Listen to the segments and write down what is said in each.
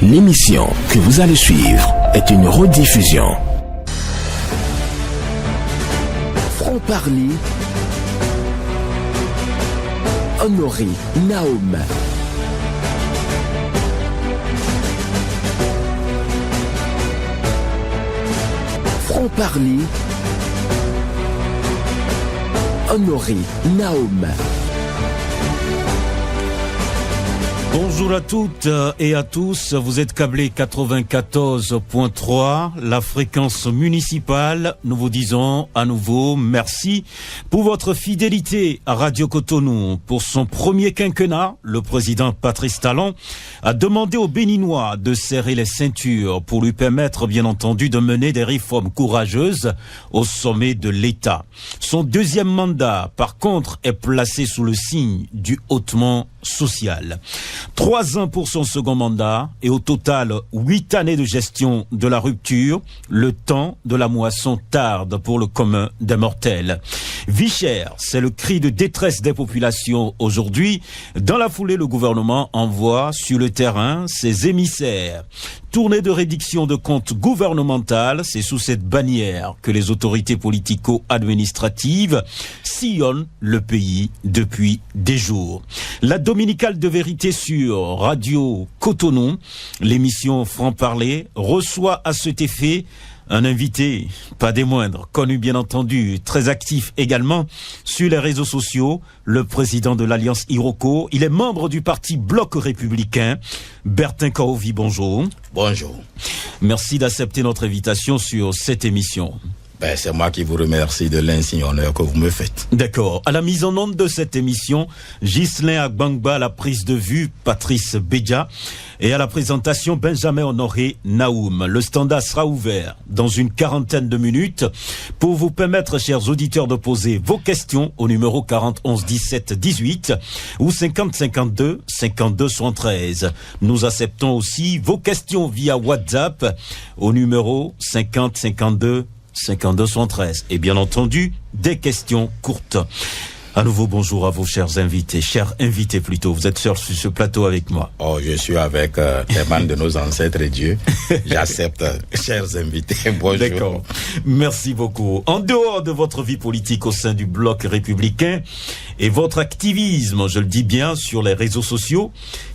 L'émission que vous allez suivre est une rediffusion. Franc-parler, Honoré Naoum. Franc-parler, Honoré Naoum. Bonjour à toutes et à tous, vous êtes câblés 94.3, la fréquence municipale. Nous vous disons à nouveau merci pour votre fidélité à Radio Cotonou. Pour son premier quinquennat, le président Patrice Talon a demandé aux Béninois de serrer les ceintures pour lui permettre, bien entendu, de mener des réformes courageuses au sommet de l'État. Son deuxième mandat, par contre, est placé sous le signe du hautement social. 3 ans pour son second mandat et au total 8 années de gestion de la rupture. Le temps de la moisson tarde pour le commun des mortels. Vie chère, c'est le cri de détresse des populations aujourd'hui. Dans la foulée, le gouvernement envoie sur le terrain ses émissaires. Tournée de rédiction de comptes gouvernementales, c'est sous cette bannière que les autorités politico-administratives sillonnent le pays depuis des jours. La dominicale de vérité sur Radio Cotonou, l'émission Franc-parler, reçoit à cet effet un invité, pas des moindres, connu bien entendu, très actif également sur les réseaux sociaux, le président de l'Alliance Iroko. Il est membre du parti Bloc républicain. Bertin Kaovi, bonjour. Bonjour. Merci d'accepter notre invitation sur cette émission. C'est moi qui vous remercie de l'insigne honneur que vous me faites. D'accord. À la mise en onde de cette émission, Ghislain Agbangba à la prise de vue, Patrice Bédia, et à la présentation, Benjamin Honoré Naoum. Le standard sera ouvert dans une quarantaine de minutes pour vous permettre, chers auditeurs, de poser vos questions au numéro 40 11 17 18 ou 50 52 52 73. Nous acceptons aussi vos questions via WhatsApp au numéro 50 52 5213 et bien entendu des questions courtes. À nouveau bonjour à vos chers invités plutôt. Vous êtes sur ce plateau avec moi. Oh, je suis avec les membres de nos ancêtres et Dieu. J'accepte, chers invités. Bonjour. D'accord. Merci beaucoup. En dehors de votre vie politique au sein du Bloc républicain et votre activisme, je le dis bien, sur les réseaux sociaux,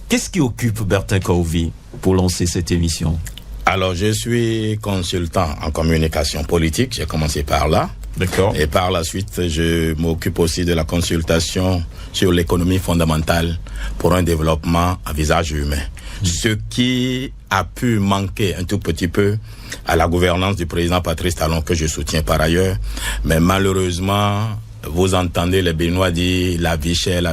qu'est-ce qui occupe Bertin Kaovi pour lancer cette émission? Alors, je suis consultant en communication politique. J'ai commencé par là. D'accord. Et par la suite, je m'occupe aussi de la consultation sur l'économie fondamentale pour un développement à visage humain. Ce qui a pu manquer un tout petit peu à la gouvernance du président Patrice Talon, que je soutiens par ailleurs. Mais malheureusement, vous entendez les Béninois dire la vie chère.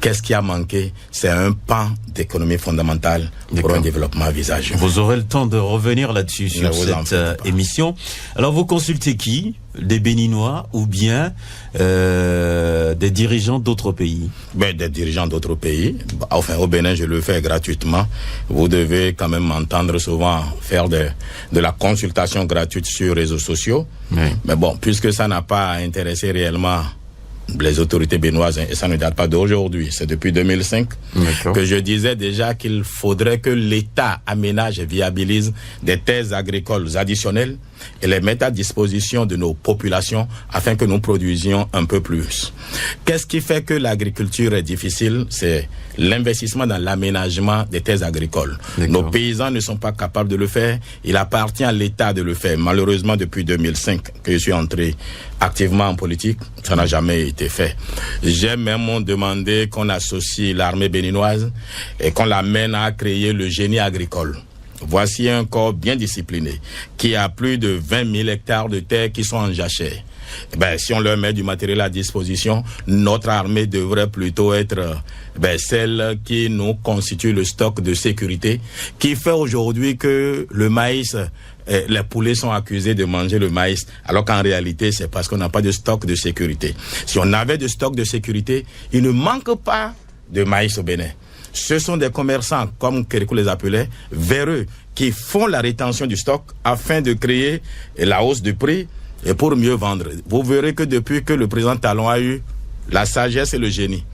Qu'est-ce qui a manqué? C'est un pan d'économie fondamentale pour un développement à visage humain. Vous aurez le temps de revenir là-dessus sur cette émission. Alors, vous consultez qui? Des Béninois ou bien des dirigeants d'autres pays? Des dirigeants d'autres pays. Enfin, au Bénin, je le fais gratuitement. Vous devez quand même m'entendre souvent faire de la consultation gratuite sur les réseaux sociaux. Oui. Mais bon, puisque ça n'a pas intéressé réellement les autorités béninoises, et ça ne date pas d'aujourd'hui, c'est depuis 2005 que je disais déjà qu'il faudrait que l'État aménage et viabilise des terres agricoles additionnelles et les mette à disposition de nos populations afin que nous produisions un peu plus. Qu'est-ce qui fait que l'agriculture est difficile? C'est l'investissement dans l'aménagement des terres agricoles. Nos paysans ne sont pas capables de le faire. Il appartient à l'État de le faire. Malheureusement, depuis 2005 que je suis entré activement en politique, ça n'a jamais été fait. J'ai même demandé qu'on associe l'armée béninoise et qu'on l'amène à créer le génie agricole. Voici un corps bien discipliné qui a plus de 20 000 hectares de terre qui sont en jachère. Si on leur met du matériel à disposition, notre armée devrait plutôt être celle qui nous constitue le stock de sécurité, qui fait aujourd'hui que le maïs, les poulets sont accusés de manger le maïs, alors qu'en réalité, c'est parce qu'on n'a pas de stock de sécurité. Si on avait de stock de sécurité, il ne manque pas de maïs au Bénin. Ce sont des commerçants, comme Kérékou les appelait, véreux, qui font la rétention du stock afin de créer la hausse du prix et pour mieux vendre. Vous verrez que depuis que le président Talon a eu la sagesse et le génie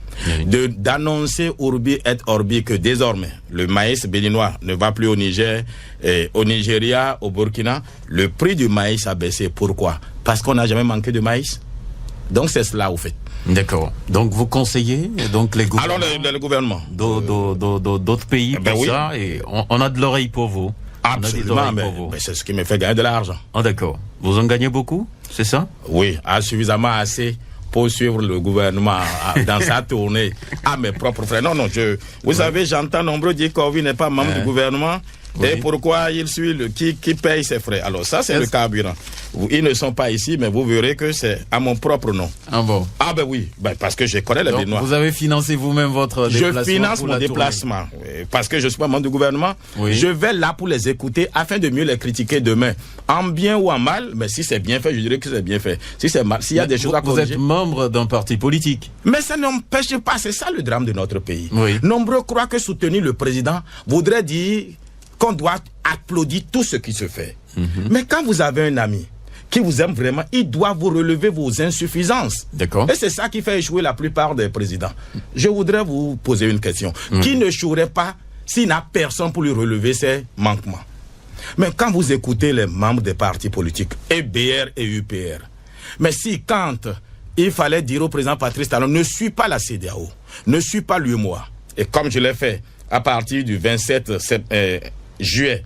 d'annoncer Urbi et Orbi que désormais, le maïs béninois ne va plus au Niger, et au Nigeria, au Burkina, le prix du maïs a baissé. Pourquoi? Parce qu'on n'a jamais manqué de maïs. Donc c'est cela au fait. D'accord. Donc vous conseillez donc les gouvernements, alors le gouvernement d'autres pays pour ça, et on a de l'oreille pour vous. Absolument, mais c'est ce qui me fait gagner de l'argent. Ah d'accord. Vous en gagnez beaucoup, c'est ça? Oui, suffisamment assez pour suivre le gouvernement dans sa tournée à mes propres frais. Non, vous savez, j'entends nombreux dire qu'Orbi n'est pas membre du gouvernement. Oui. Et pourquoi il suit qui paye ses frais? Alors ça, c'est le carburant. Ils ne sont pas ici, mais vous verrez que c'est à mon propre nom. Ah bon? Ah ben oui, parce que je connais les Béninois. Vous avez financé vous-même votre déplacement? Je finance mon déplacement, parce que je suis pas membre du gouvernement. Oui. Je vais là pour les écouter afin de mieux les critiquer demain. En bien ou en mal, mais si c'est bien fait, je dirais que c'est bien fait. Si c'est mal, s'il y a des choses à corriger... Vous êtes membre d'un parti politique? Mais ça n'empêche pas, c'est ça le drame de notre pays. Oui. Nombreux croient que soutenir le président voudrait dire qu'on doit applaudir tout ce qui se fait. Mais quand vous avez un ami qui vous aime vraiment, il doit vous relever vos insuffisances. D'accord. Et c'est ça qui fait échouer la plupart des présidents. Je voudrais vous poser une question. Qui n'échouerait pas s'il n'a personne pour lui relever ses manquements? Mais quand vous écoutez les membres des partis politiques, EBR et UPR, mais si quand il fallait dire au président Patrice Talon, ne suis pas la CEDEAO, ne suis pas l'UEMOA, et comme je l'ai fait à partir du 27 juillet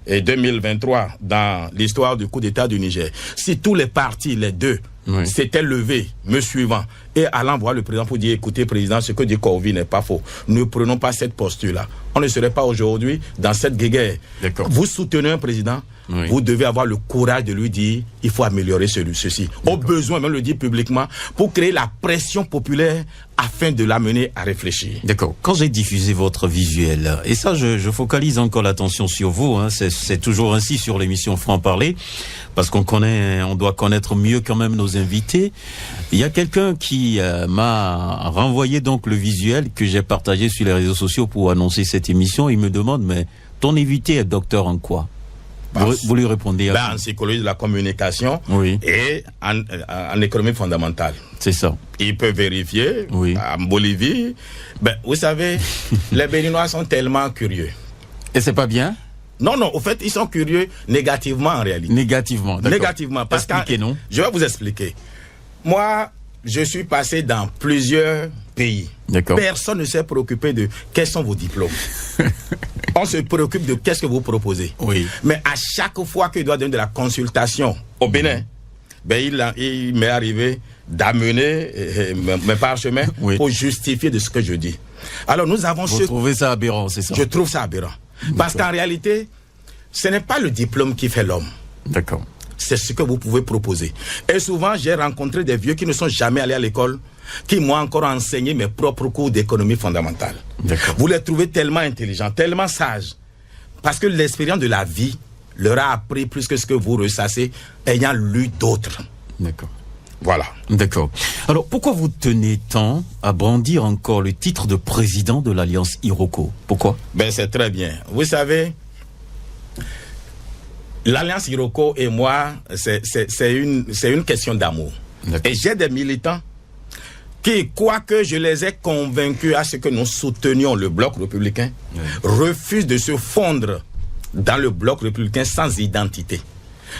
2023 dans l'histoire du coup d'État du Niger, si tous les partis, les deux, s'étaient levés, me suivant, et allant voir le président pour dire, écoutez président, ce que dit Corvi n'est pas faux. Ne prenons pas cette posture-là. On ne serait pas aujourd'hui dans cette guéguerre. Vous soutenez un président, vous devez avoir le courage de lui dire, il faut améliorer ceci. Au besoin, même le dire publiquement, pour créer la pression populaire afin de l'amener à réfléchir. D'accord. Quand j'ai diffusé votre visuel, et ça, je focalise encore l'attention sur vous, hein, c'est toujours ainsi sur l'émission Franc-Parler, parce on doit connaître mieux quand même nos invités. Il y a quelqu'un qui m'a renvoyé donc le visuel que j'ai partagé sur les réseaux sociaux pour annoncer cette émission. Il me demande, mais ton invité est docteur en quoi? Vous lui répondez en psychologie de la communication et en économie fondamentale. C'est ça. Il peut vérifier en Bolivie. Vous savez, les Béninois sont tellement curieux. Et c'est pas bien? Non, au fait, ils sont curieux négativement en réalité. Négativement, d'accord. Négativement, parce que je vais vous expliquer. Moi, je suis passé dans plusieurs pays. D'accord. Personne ne s'est préoccupé de quels sont vos diplômes. On se préoccupe de qu'est-ce que vous proposez. Oui. Mais à chaque fois qu'il doit donner de la consultation au Bénin, il m'est arrivé d'amener mes parchemins pour justifier de ce que je dis. Alors nous avons... Vous trouvez ça aberrant, c'est ça? Je trouve ça aberrant. Parce qu'en réalité, ce n'est pas le diplôme qui fait l'homme. D'accord. C'est ce que vous pouvez proposer. Et souvent, j'ai rencontré des vieux qui ne sont jamais allés à l'école, qui m'ont encore enseigné mes propres cours d'économie fondamentale. Vous les trouvez tellement intelligents, tellement sages, parce que l'expérience de la vie leur a appris plus que ce que vous ressassez ayant lu d'autres. D'accord. Voilà. D'accord. Alors, pourquoi vous tenez tant à brandir encore le titre de président de l'Alliance Iroko? Pourquoi? C'est très bien. Vous savez, l'Alliance Iroko et moi, c'est une question d'amour. Et j'ai des militants qui, quoique je les ai convaincus à ce que nous soutenions le bloc républicain, refusent de se fondre dans le bloc républicain sans identité.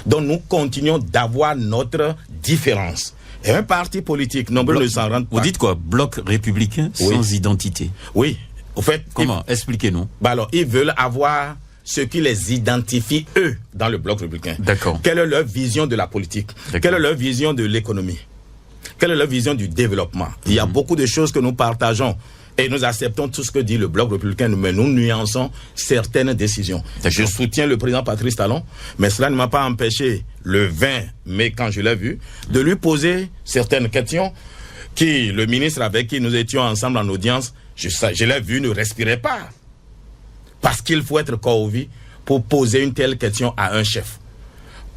Donc nous continuons d'avoir notre différence. Et un parti politique, nombreux ne s'en rendent pas. Vous dites quoi? Bloc républicain sans identité? Oui. Au fait, comment? Expliquez-nous. Alors, ils veulent avoir ce qui les identifie, eux, dans le bloc républicain. D'accord. Quelle est leur vision de la politique? Quelle est leur vision de l'économie? Quelle est leur vision du développement? Il y a beaucoup de choses que nous partageons. Et nous acceptons tout ce que dit le bloc républicain, mais nous nuançons certaines décisions. Je soutiens le président Patrice Talon, mais cela ne m'a pas empêché, le 20 mai, quand je l'ai vu, de lui poser certaines questions qui, le ministre avec qui nous étions ensemble en audience, je l'ai vu, ne respirait pas. Parce qu'il faut être Corvi pour poser une telle question à un chef.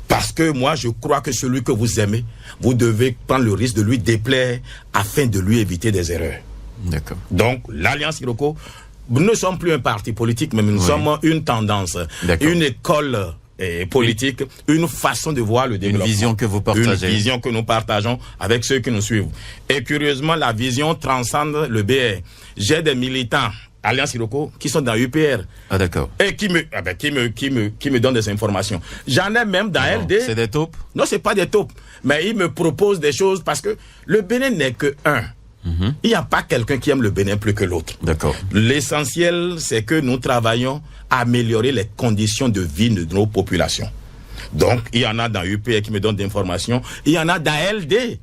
Parce que moi, je crois que celui que vous aimez, vous devez prendre le risque de lui déplaire afin de lui éviter des erreurs. D'accord. Donc, l'Alliance Iroko, nous ne sommes plus un parti politique, mais nous sommes une tendance, une école politique, une façon de voir le développement. Une vision que vous partagez. Une vision que nous partageons avec ceux qui nous suivent. Et curieusement, la vision transcende le BR. J'ai des militants Alliance Iroko qui sont dans UPR. Ah d'accord. Et qui me donnent des informations. J'en ai même dans LD. C'est des taupes? Non, c'est pas des taupes. Mais ils me proposent des choses parce que le Bénin n'est que un. Il n'y a pas quelqu'un qui aime le Bénin plus que l'autre. D'accord. L'essentiel, c'est que nous travaillons à améliorer les conditions de vie de nos populations. Donc, il y en a dans UPR qui me donnent des informations. Il y en a dans LD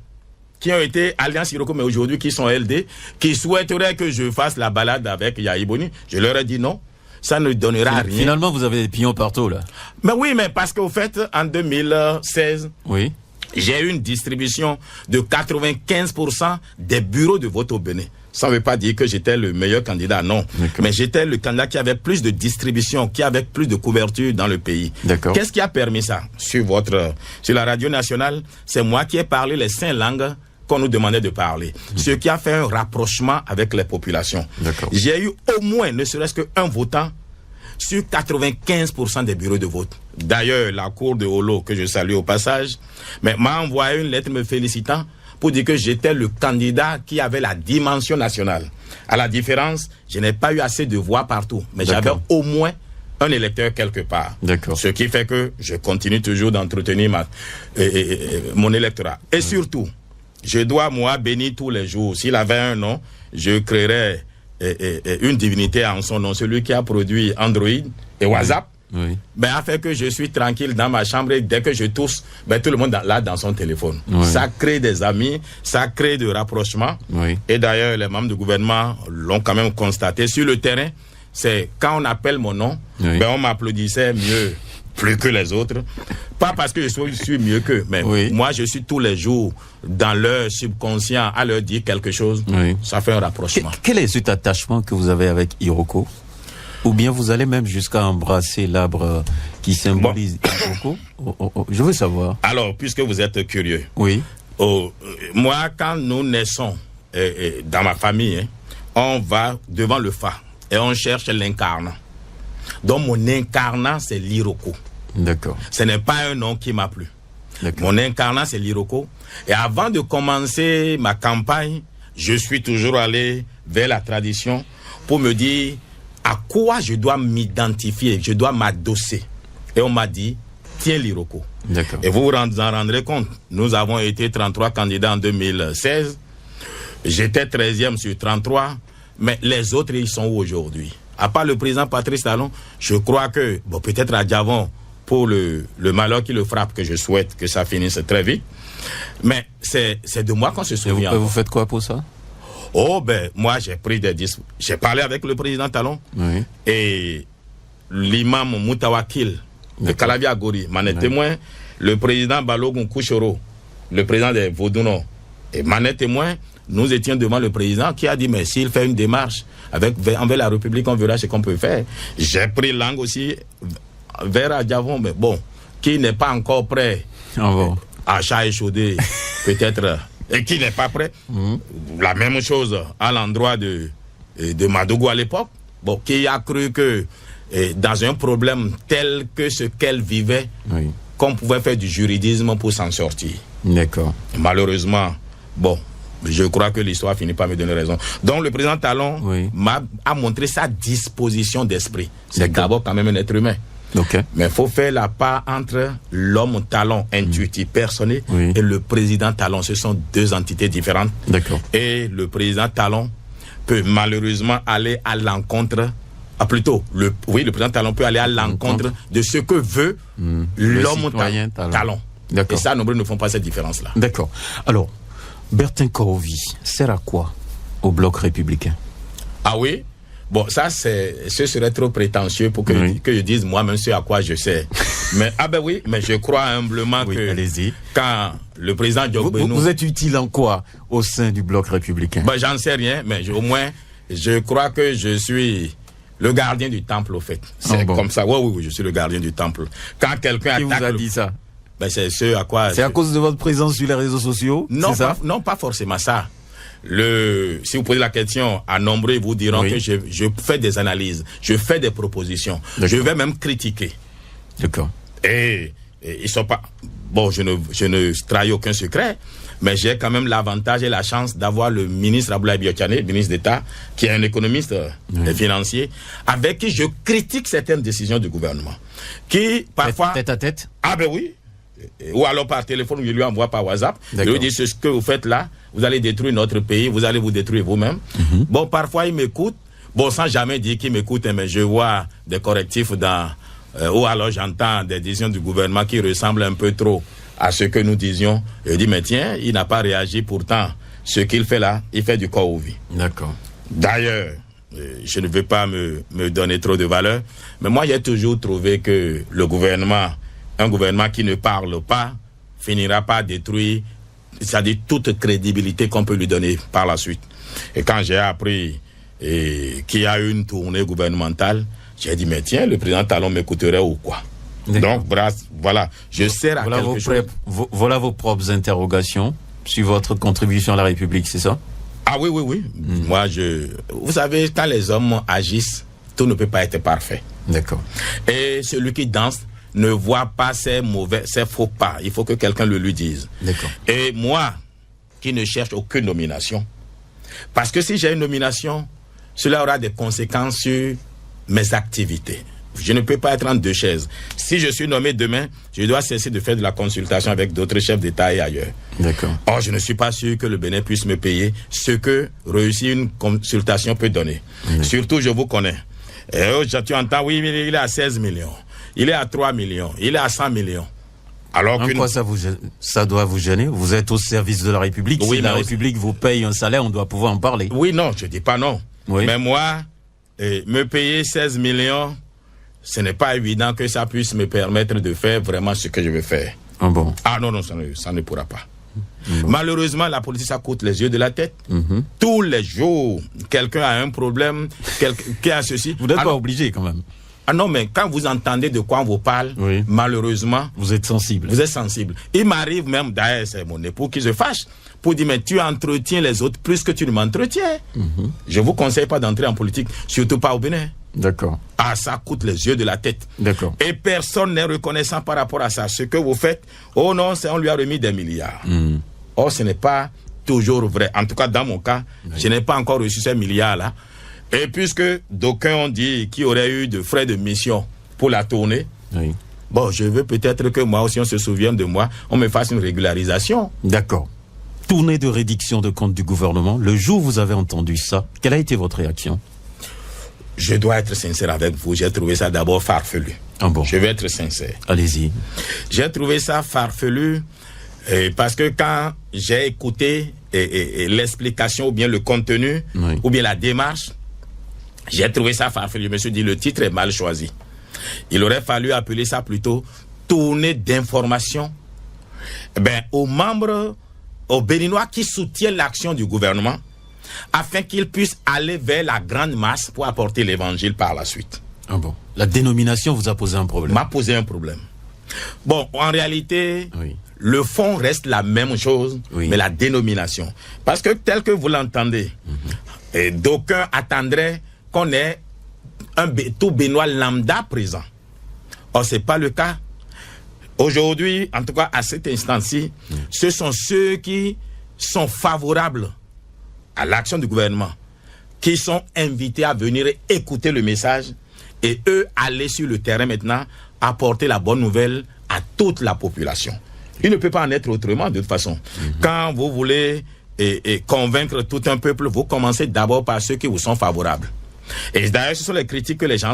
qui ont été Alliance Iroko, mais aujourd'hui qui sont LD, qui souhaiteraient que je fasse la balade avec Yahi Boni. Je leur ai dit non. Ça ne donnera rien. Finalement, vous avez des pions partout, là. Mais oui, mais parce qu'au fait, en 2016... Oui. J'ai eu une distribution de 95% des bureaux de vote au Bénin. Ça ne veut pas dire que j'étais le meilleur candidat, non. Mais j'étais le candidat qui avait plus de distribution, qui avait plus de couverture dans le pays. Qu'est-ce qui a permis ça? Sur la radio nationale, c'est moi qui ai parlé les 5 langues qu'on nous demandait de parler. Ce qui a fait un rapprochement avec les populations. J'ai eu au moins, ne serait-ce qu'un votant sur 95% des bureaux de vote. D'ailleurs, la cour de Holo, que je salue au passage, m'a envoyé une lettre me félicitant pour dire que j'étais le candidat qui avait la dimension nationale. À la différence, je n'ai pas eu assez de voix partout, mais j'avais au moins un électeur quelque part. Ce qui fait que je continue toujours d'entretenir mon électorat. Et surtout, je dois, moi, bénir tous les jours. S'il avait un nom, je créerais une divinité en son nom, celui qui a produit Android et WhatsApp, a fait que je suis tranquille dans ma chambre et dès que je tousse, tout le monde là dans son téléphone. Ça crée des amis, ça crée de rapprochements. Et d'ailleurs, les membres du gouvernement l'ont quand même constaté sur le terrain. C'est quand on appelle mon nom, on m'applaudissait mieux, plus que les autres. Pas parce que je suis mieux qu'eux, mais moi je suis tous les jours dans leur subconscient à leur dire quelque chose. Ça fait un rapprochement. Quel est cet attachement que vous avez avec Iroko? Ou bien vous allez même jusqu'à embrasser l'arbre qui symbolise Iroko? Je veux savoir. Alors, puisque vous êtes curieux. Moi, quand nous naissons dans ma famille, on va devant le phare et on cherche l'incarnat. Donc mon incarnat, c'est l'Iroko. Ce n'est pas un nom qui m'a plu. Mon incarnat, c'est l'Iroko. Et avant de commencer ma campagne, je suis toujours allé vers la tradition pour me dire à quoi je dois m'identifier, je dois m'adosser. Et on m'a dit, tiens l'Iroko. Et vous vous en rendrez compte. Nous avons été 33 candidats en 2016. J'étais 13e sur 33. Mais les autres, ils sont où aujourd'hui? À part le président Patrice Talon, je crois que, peut-être à Diavon, pour le malheur qui le frappe, que je souhaite que ça finisse très vite. Mais c'est de moi qu'on se souvient. Et vous faites quoi pour ça? Moi, j'ai parlé avec le président Talon et l'imam Moutawakil de Kalabia Gori m'en est témoin. Le président Balogun Kouchoro, le président des Vaudouno, m'en est témoin. Nous étions devant le président qui a dit, mais s'il fait une démarche envers la République, on verra ce qu'on peut faire. J'ai pris langue aussi vers Adjavon, mais qui n'est pas encore prêt à chat échaudé, peut-être, et qui n'est pas prêt. La même chose à l'endroit de Madougou à l'époque, qui a cru que dans un problème tel que ce qu'elle vivait, qu'on pouvait faire du juridisme pour s'en sortir. Malheureusement, je crois que l'histoire finit par me donner raison. Donc le président Talon a montré sa disposition d'esprit. C'est d'abord quand même un être humain. Mais il faut faire la part entre l'homme Talon intuitif, personnel, et le président Talon. Ce sont deux entités différentes. Et le président Talon peut malheureusement aller à l'encontre, le président Talon peut aller à l'encontre de ce que veut l'homme Talon. Et ça, nombreux ne font pas cette différence-là. Alors, Bertin Korovi sert à quoi au bloc républicain? Ça, ce serait trop prétentieux pour que je dise moi-même ce à quoi je sais. Mais, mais je crois humblement que quand le président Diogbenou... Vous êtes utile en quoi au sein du bloc républicain? J'en sais rien, mais au moins, je crois que je suis le gardien du temple, au fait. C'est comme ça. Oui, je suis le gardien du temple. Quand quelqu'un attaque... Qui vous a dit ça? C'est ce à quoi... C'est à cause de votre présence sur les réseaux sociaux? Non, pas forcément ça. Si vous posez la question à nombreux, ils vous diront que je fais des analyses, je fais des propositions, je vais même critiquer. Et ils sont pas... Bon, je ne trahis aucun secret, mais j'ai quand même l'avantage et la chance d'avoir le ministre Abdoulaye Biokane, ministre d'État, qui est un économiste financier, avec qui je critique certaines décisions du gouvernement. Qui, parfois... Tête à tête? Ah ben oui. Ou alors par téléphone, je lui envoie par WhatsApp. Je lui dis, ce que vous faites là, vous allez détruire notre pays, vous allez vous détruire vous-même. Bon, parfois, il m'écoute. Bon, sans jamais dire qu'il m'écoute, mais je vois des correctifs dans... ou alors j'entends des décisions du gouvernement qui ressemblent un peu trop à ce que nous disions. Je dis, mais tiens, il n'a pas réagi. Pourtant, ce qu'il fait là, il fait du corps au vie. D'accord. D'ailleurs, je ne veux pas me donner trop de valeur, mais moi, j'ai toujours trouvé que le gouvernement, un gouvernement qui ne parle pas, finira par détruire, c'est-à-dire toute crédibilité qu'on peut lui donner par la suite. Et quand j'ai appris qu'il y a eu une tournée gouvernementale, j'ai dit, mais tiens, le président Talon m'écouterait ou quoi? Donc, voilà, je sers à quelque chose. Voilà vos propres interrogations sur votre contribution à la République, c'est ça? Ah oui. Moi, vous savez, quand les hommes agissent, tout ne peut pas être parfait. D'accord. Et celui qui danse ne voit pas ses faux pas. Il faut que quelqu'un le lui dise. D'accord. Et moi, qui ne cherche aucune nomination, parce que si j'ai une nomination, cela aura des conséquences sur mes activités. Je ne peux pas être en deux chaises. Si je suis nommé demain, je dois cesser de faire de la consultation avec d'autres chefs d'État et ailleurs. D'accord. Or, je ne suis pas sûr que le Bénin puisse me payer ce que réussir une consultation peut donner. Surtout, je vous connais. Et tu entends, oui, il est à 16 millions. Il est à 3 millions. Il est à 100 millions. Alors que quoi ça doit vous gêner? Vous êtes au service de la République. Oui, si la République vous paye un salaire, on doit pouvoir en parler. Oui, non, je dis pas non. Oui. Mais moi, me payer 16 millions, ce n'est pas évident que ça puisse me permettre de faire vraiment ce que je veux faire. Ah bon? Ah non, ça ne pourra pas. Malheureusement, la politique, ça coûte les yeux de la tête. Tous les jours, quelqu'un a un problème, qui a ceci. Vous n'êtes pas obligé quand même. Ah non, mais quand vous entendez de quoi on vous parle, malheureusement... Vous êtes sensible. Vous êtes sensible. Il m'arrive même, d'ailleurs, c'est mon époux qui se fâche, pour dire, mais tu entretiens les autres plus que tu ne m'entretiens. Je ne vous conseille pas d'entrer en politique, surtout pas au Bénin. D'accord. Ah, ça coûte les yeux de la tête. D'accord. Et personne n'est reconnaissant par rapport à ça. Ce que vous faites, oh non, on lui a remis des milliards. Or, ce n'est pas toujours vrai. En tout cas, dans mon cas, je n'ai pas encore reçu ces milliards-là. Et puisque d'aucuns ont dit qu'il y aurait eu de frais de mission pour la tournée, bon, je veux peut-être que moi aussi, on se souvienne de moi, on me fasse une régularisation. D'accord. Tournée de réduction de compte du gouvernement, le jour où vous avez entendu ça, quelle a été votre réaction? Je dois être sincère avec vous, j'ai trouvé ça d'abord farfelu. Ah bon? Je vais être sincère. Allez-y. J'ai trouvé ça farfelu parce que quand j'ai écouté l'explication ou bien le contenu ou bien la démarche, j'ai trouvé ça farfelu. Je me suis dit, le titre est mal choisi. Il aurait fallu appeler ça plutôt tournée d'information aux membres, aux Béninois qui soutiennent l'action du gouvernement, afin qu'ils puissent aller vers la grande masse pour apporter l'évangile par la suite. Ah bon. La dénomination vous a posé un problème? M'a posé un problème. Bon, en réalité, le fond reste la même chose, mais la dénomination. Parce que tel que vous l'entendez, d'aucuns attendraient qu'on ait tout Béninois lambda présent. Or, ce n'est pas le cas. Aujourd'hui, en tout cas à cet instant-ci, ce sont ceux qui sont favorables à l'action du gouvernement, qui sont invités à venir écouter le message et eux aller sur le terrain maintenant, apporter la bonne nouvelle à toute la population. Il ne peut pas en être autrement de toute façon. Quand vous voulez convaincre tout un peuple, vous commencez d'abord par ceux qui vous sont favorables. Et d'ailleurs, ce sont les critiques que les gens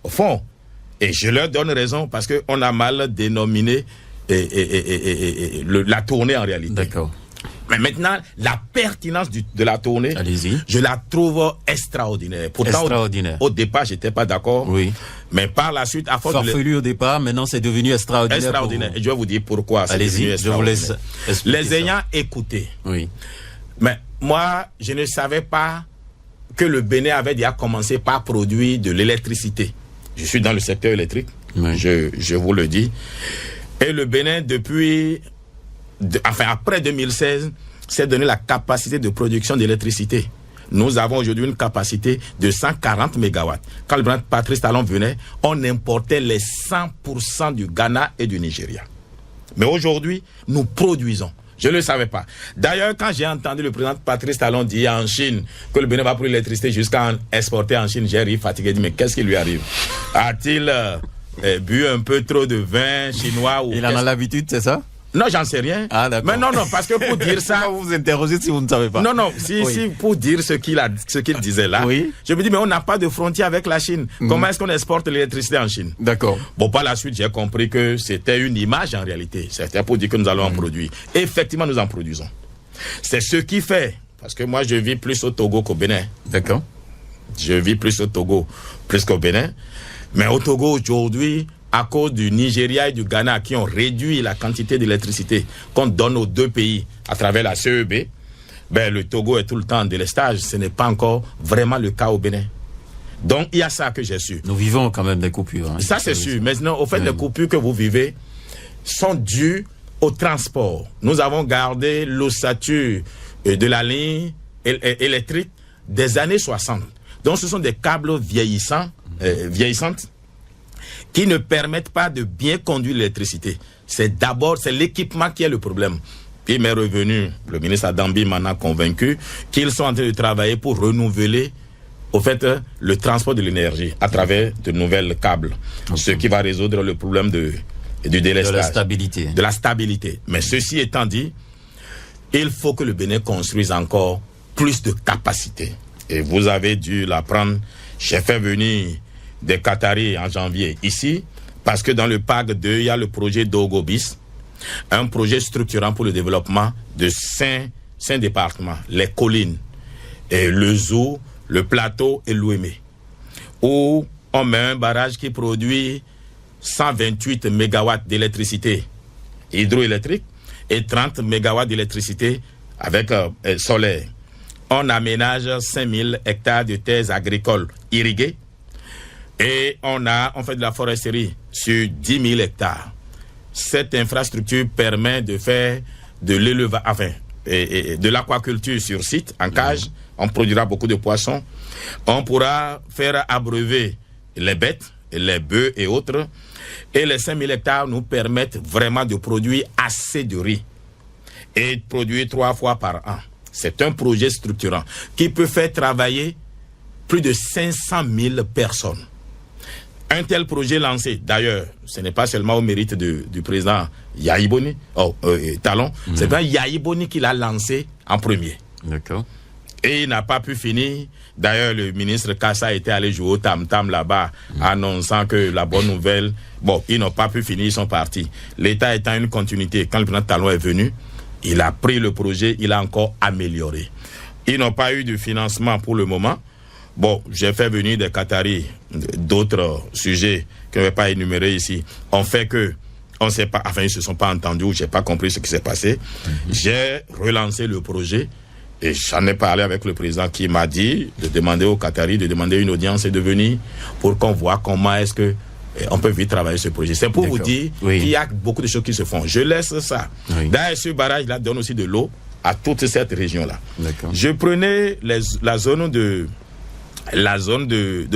font. Et je leur donne raison parce qu'on a mal dénominé la tournée en réalité. D'accord. Mais maintenant, la pertinence de la tournée, je la trouve extraordinaire. Pourtant, extraordinaire. Au départ, je n'étais pas d'accord. Oui. Mais par la suite, à force farfelu au départ, maintenant c'est devenu extraordinaire. Extraordinaire. Et je vais vous dire pourquoi. Allez-y, je vous laisse expliquer les ayant écoutés. Oui. Mais moi, je ne savais pas que le Bénin avait déjà commencé par produire de l'électricité. Je suis dans le secteur électrique, je vous le dis. Et le Bénin, après 2016, s'est donné la capacité de production d'électricité. Nous avons aujourd'hui une capacité de 140 MW. Quand le président Patrice Talon venait, on importait les 100% du Ghana et du Nigeria. Mais aujourd'hui, nous produisons. Je ne le savais pas. D'ailleurs, quand j'ai entendu le président Patrice Talon dire en Chine que le Bénin va pour l'électricité jusqu'à exporter en Chine, j'ai ri fatigué, j'ai dit, mais qu'est-ce qui lui arrive? A-t-il bu un peu trop de vin chinois ou il en a l'habitude, c'est ça? Non, j'en sais rien. Ah, d'accord. Mais non, parce que pour dire ça... vous vous interrogez si vous ne savez pas. Non, si pour dire ce qu'il disait là, oui. Je me dis, mais on n'a pas de frontière avec la Chine. Comment est-ce qu'on exporte l'électricité en Chine? D'accord. Bon, par la suite, j'ai compris que c'était une image en réalité. C'était pour dire que nous allons en produire. Effectivement, nous en produisons. C'est ce qui fait, parce que moi, je vis plus au Togo qu'au Bénin. D'accord. Je vis plus au Togo, plus qu'au Bénin. Mais au Togo, aujourd'hui, à cause du Nigeria et du Ghana qui ont réduit la quantité d'électricité qu'on donne aux deux pays à travers la CEB, ben, le Togo est tout le temps en délestage. Ce n'est pas encore vraiment le cas au Bénin. Donc, il y a ça que j'ai su. Nous vivons quand même des coupures. Hein. Ça, c'est sûr. Maintenant, au fait, les coupures que vous vivez sont dues au transport. Nous avons gardé l'ossature de la ligne électrique des années 60. Donc, ce sont des câbles vieillissantes qui ne permettent pas de bien conduire l'électricité. C'est l'équipement qui est le problème. Puis m'est revenu, le ministre Adambi m'en a convaincu, qu'ils sont en train de travailler pour renouveler, au fait, le transport de l'énergie à travers de nouvelles câbles. Okay. Ce qui va résoudre le problème du délestage. De la stabilité. De la stabilité. Mais ceci étant dit, il faut que le Bénin construise encore plus de capacité. Et vous avez dû l'apprendre. J'ai fait venir des Qataris en janvier ici, parce que dans le PAG 2, il y a le projet Dogobis, un projet structurant pour le développement de 5 départements, les collines, et le Zou, le plateau et l'Ouémé, où on met un barrage qui produit 128 MW d'électricité hydroélectrique et 30 MW d'électricité avec solaire. On aménage 5000 hectares de terres agricoles irriguées, et on fait de la foresterie sur 10 000 hectares. Cette infrastructure permet de faire de l'élevage, de l'aquaculture sur site, en cage. On produira beaucoup de poissons. On pourra faire abreuver les bêtes, les bœufs et autres. Et les 5 000 hectares nous permettent vraiment de produire assez de riz. Et de produire 3 fois par an. C'est un projet structurant qui peut faire travailler plus de 500 000 personnes. Un tel projet lancé, d'ailleurs, ce n'est pas seulement au mérite du président Yahi Boni, Talon, c'est bien Yahi Boni qui l'a lancé en premier. D'accord. Et il n'a pas pu finir. D'ailleurs, le ministre Kassa était allé jouer au tam-tam là-bas, annonçant que la bonne nouvelle, ils n'ont pas pu finir, ils sont partis. L'État étant une continuité, quand le président Talon est venu, il a pris le projet, il a encore amélioré. Ils n'ont pas eu de financement pour le moment. J'ai fait venir des Qataris, d'autres sujets que je ne vais pas énumérer ici. On fait que, on ne sait pas, ils ne se sont pas entendus ou je n'ai pas compris ce qui s'est passé. J'ai relancé le projet et j'en ai parlé avec le président qui m'a dit de demander aux Qataris de demander une audience et de venir pour qu'on voit comment est-ce que on peut vite travailler ce projet. C'est pour vous dire qu'il y a beaucoup de choses qui se font. Je laisse ça. D'ailleurs, ce barrage-là donne aussi de l'eau à toute cette région-là. Je prenais la zone de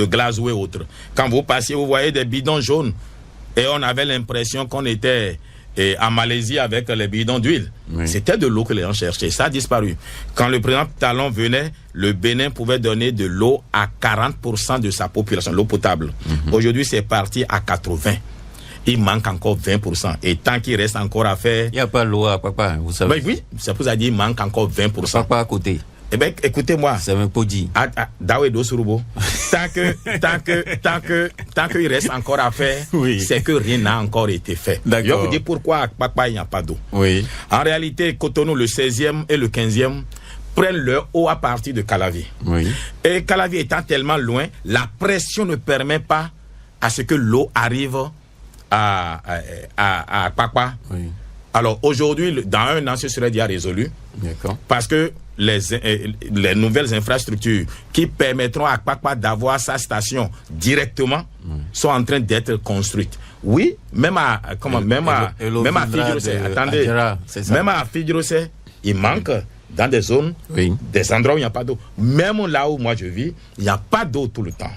Glasgow et autres. Quand vous passiez, vous voyez des bidons jaunes. Et on avait l'impression qu'on était en Malaisie avec les bidons d'huile. C'était de l'eau que les gens cherchaient. Ça a disparu. Quand le président Talon venait, le Bénin pouvait donner de l'eau à 40% de sa population, l'eau potable. Aujourd'hui, c'est parti à 80%. Il manque encore 20%. Et tant qu'il reste encore à faire... Il n'y a pas l'eau à Papa, vous savez. Oui, c'est pour ça qu'il manque encore 20%. Papa à côté. Eh bien, écoutez-moi. C'est un peu dit. Tant qu'il reste encore à faire, c'est que rien n'a encore été fait. Je vous dis pourquoi à Papa il n'y a pas d'eau. En réalité, Cotonou, le 16e et le 15e, prennent leur eau à partir de Calavi. Et Calavi étant tellement loin, la pression ne permet pas à ce que l'eau arrive à Papa. Alors aujourd'hui, dans un an, ce serait déjà résolu. Parce que les nouvelles infrastructures qui permettront à Kpakpa d'avoir sa station directement sont en train d'être construites. Oui, même à Fidjirosé, attendez, même à Fidjirosé, il manque dans des zones, oui, des endroits où il n'y a pas d'eau. Même là où moi je vis, il n'y a pas d'eau tout le temps.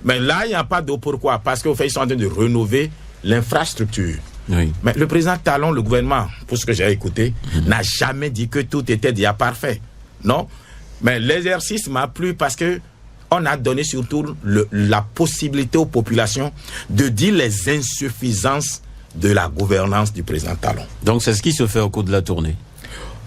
Mais là, il n'y a pas d'eau. Pourquoi? Parce qu'au fait, ils sont en train de rénover l'infrastructure. oui. Mais le président Talon, le gouvernement, pour ce que j'ai écouté, n'a jamais dit que tout était déjà parfait. Non. Mais l'exercice m'a plu parce que on a donné surtout la possibilité aux populations de dire les insuffisances de la gouvernance du président Talon. Donc c'est ce qui se fait au cours de la tournée.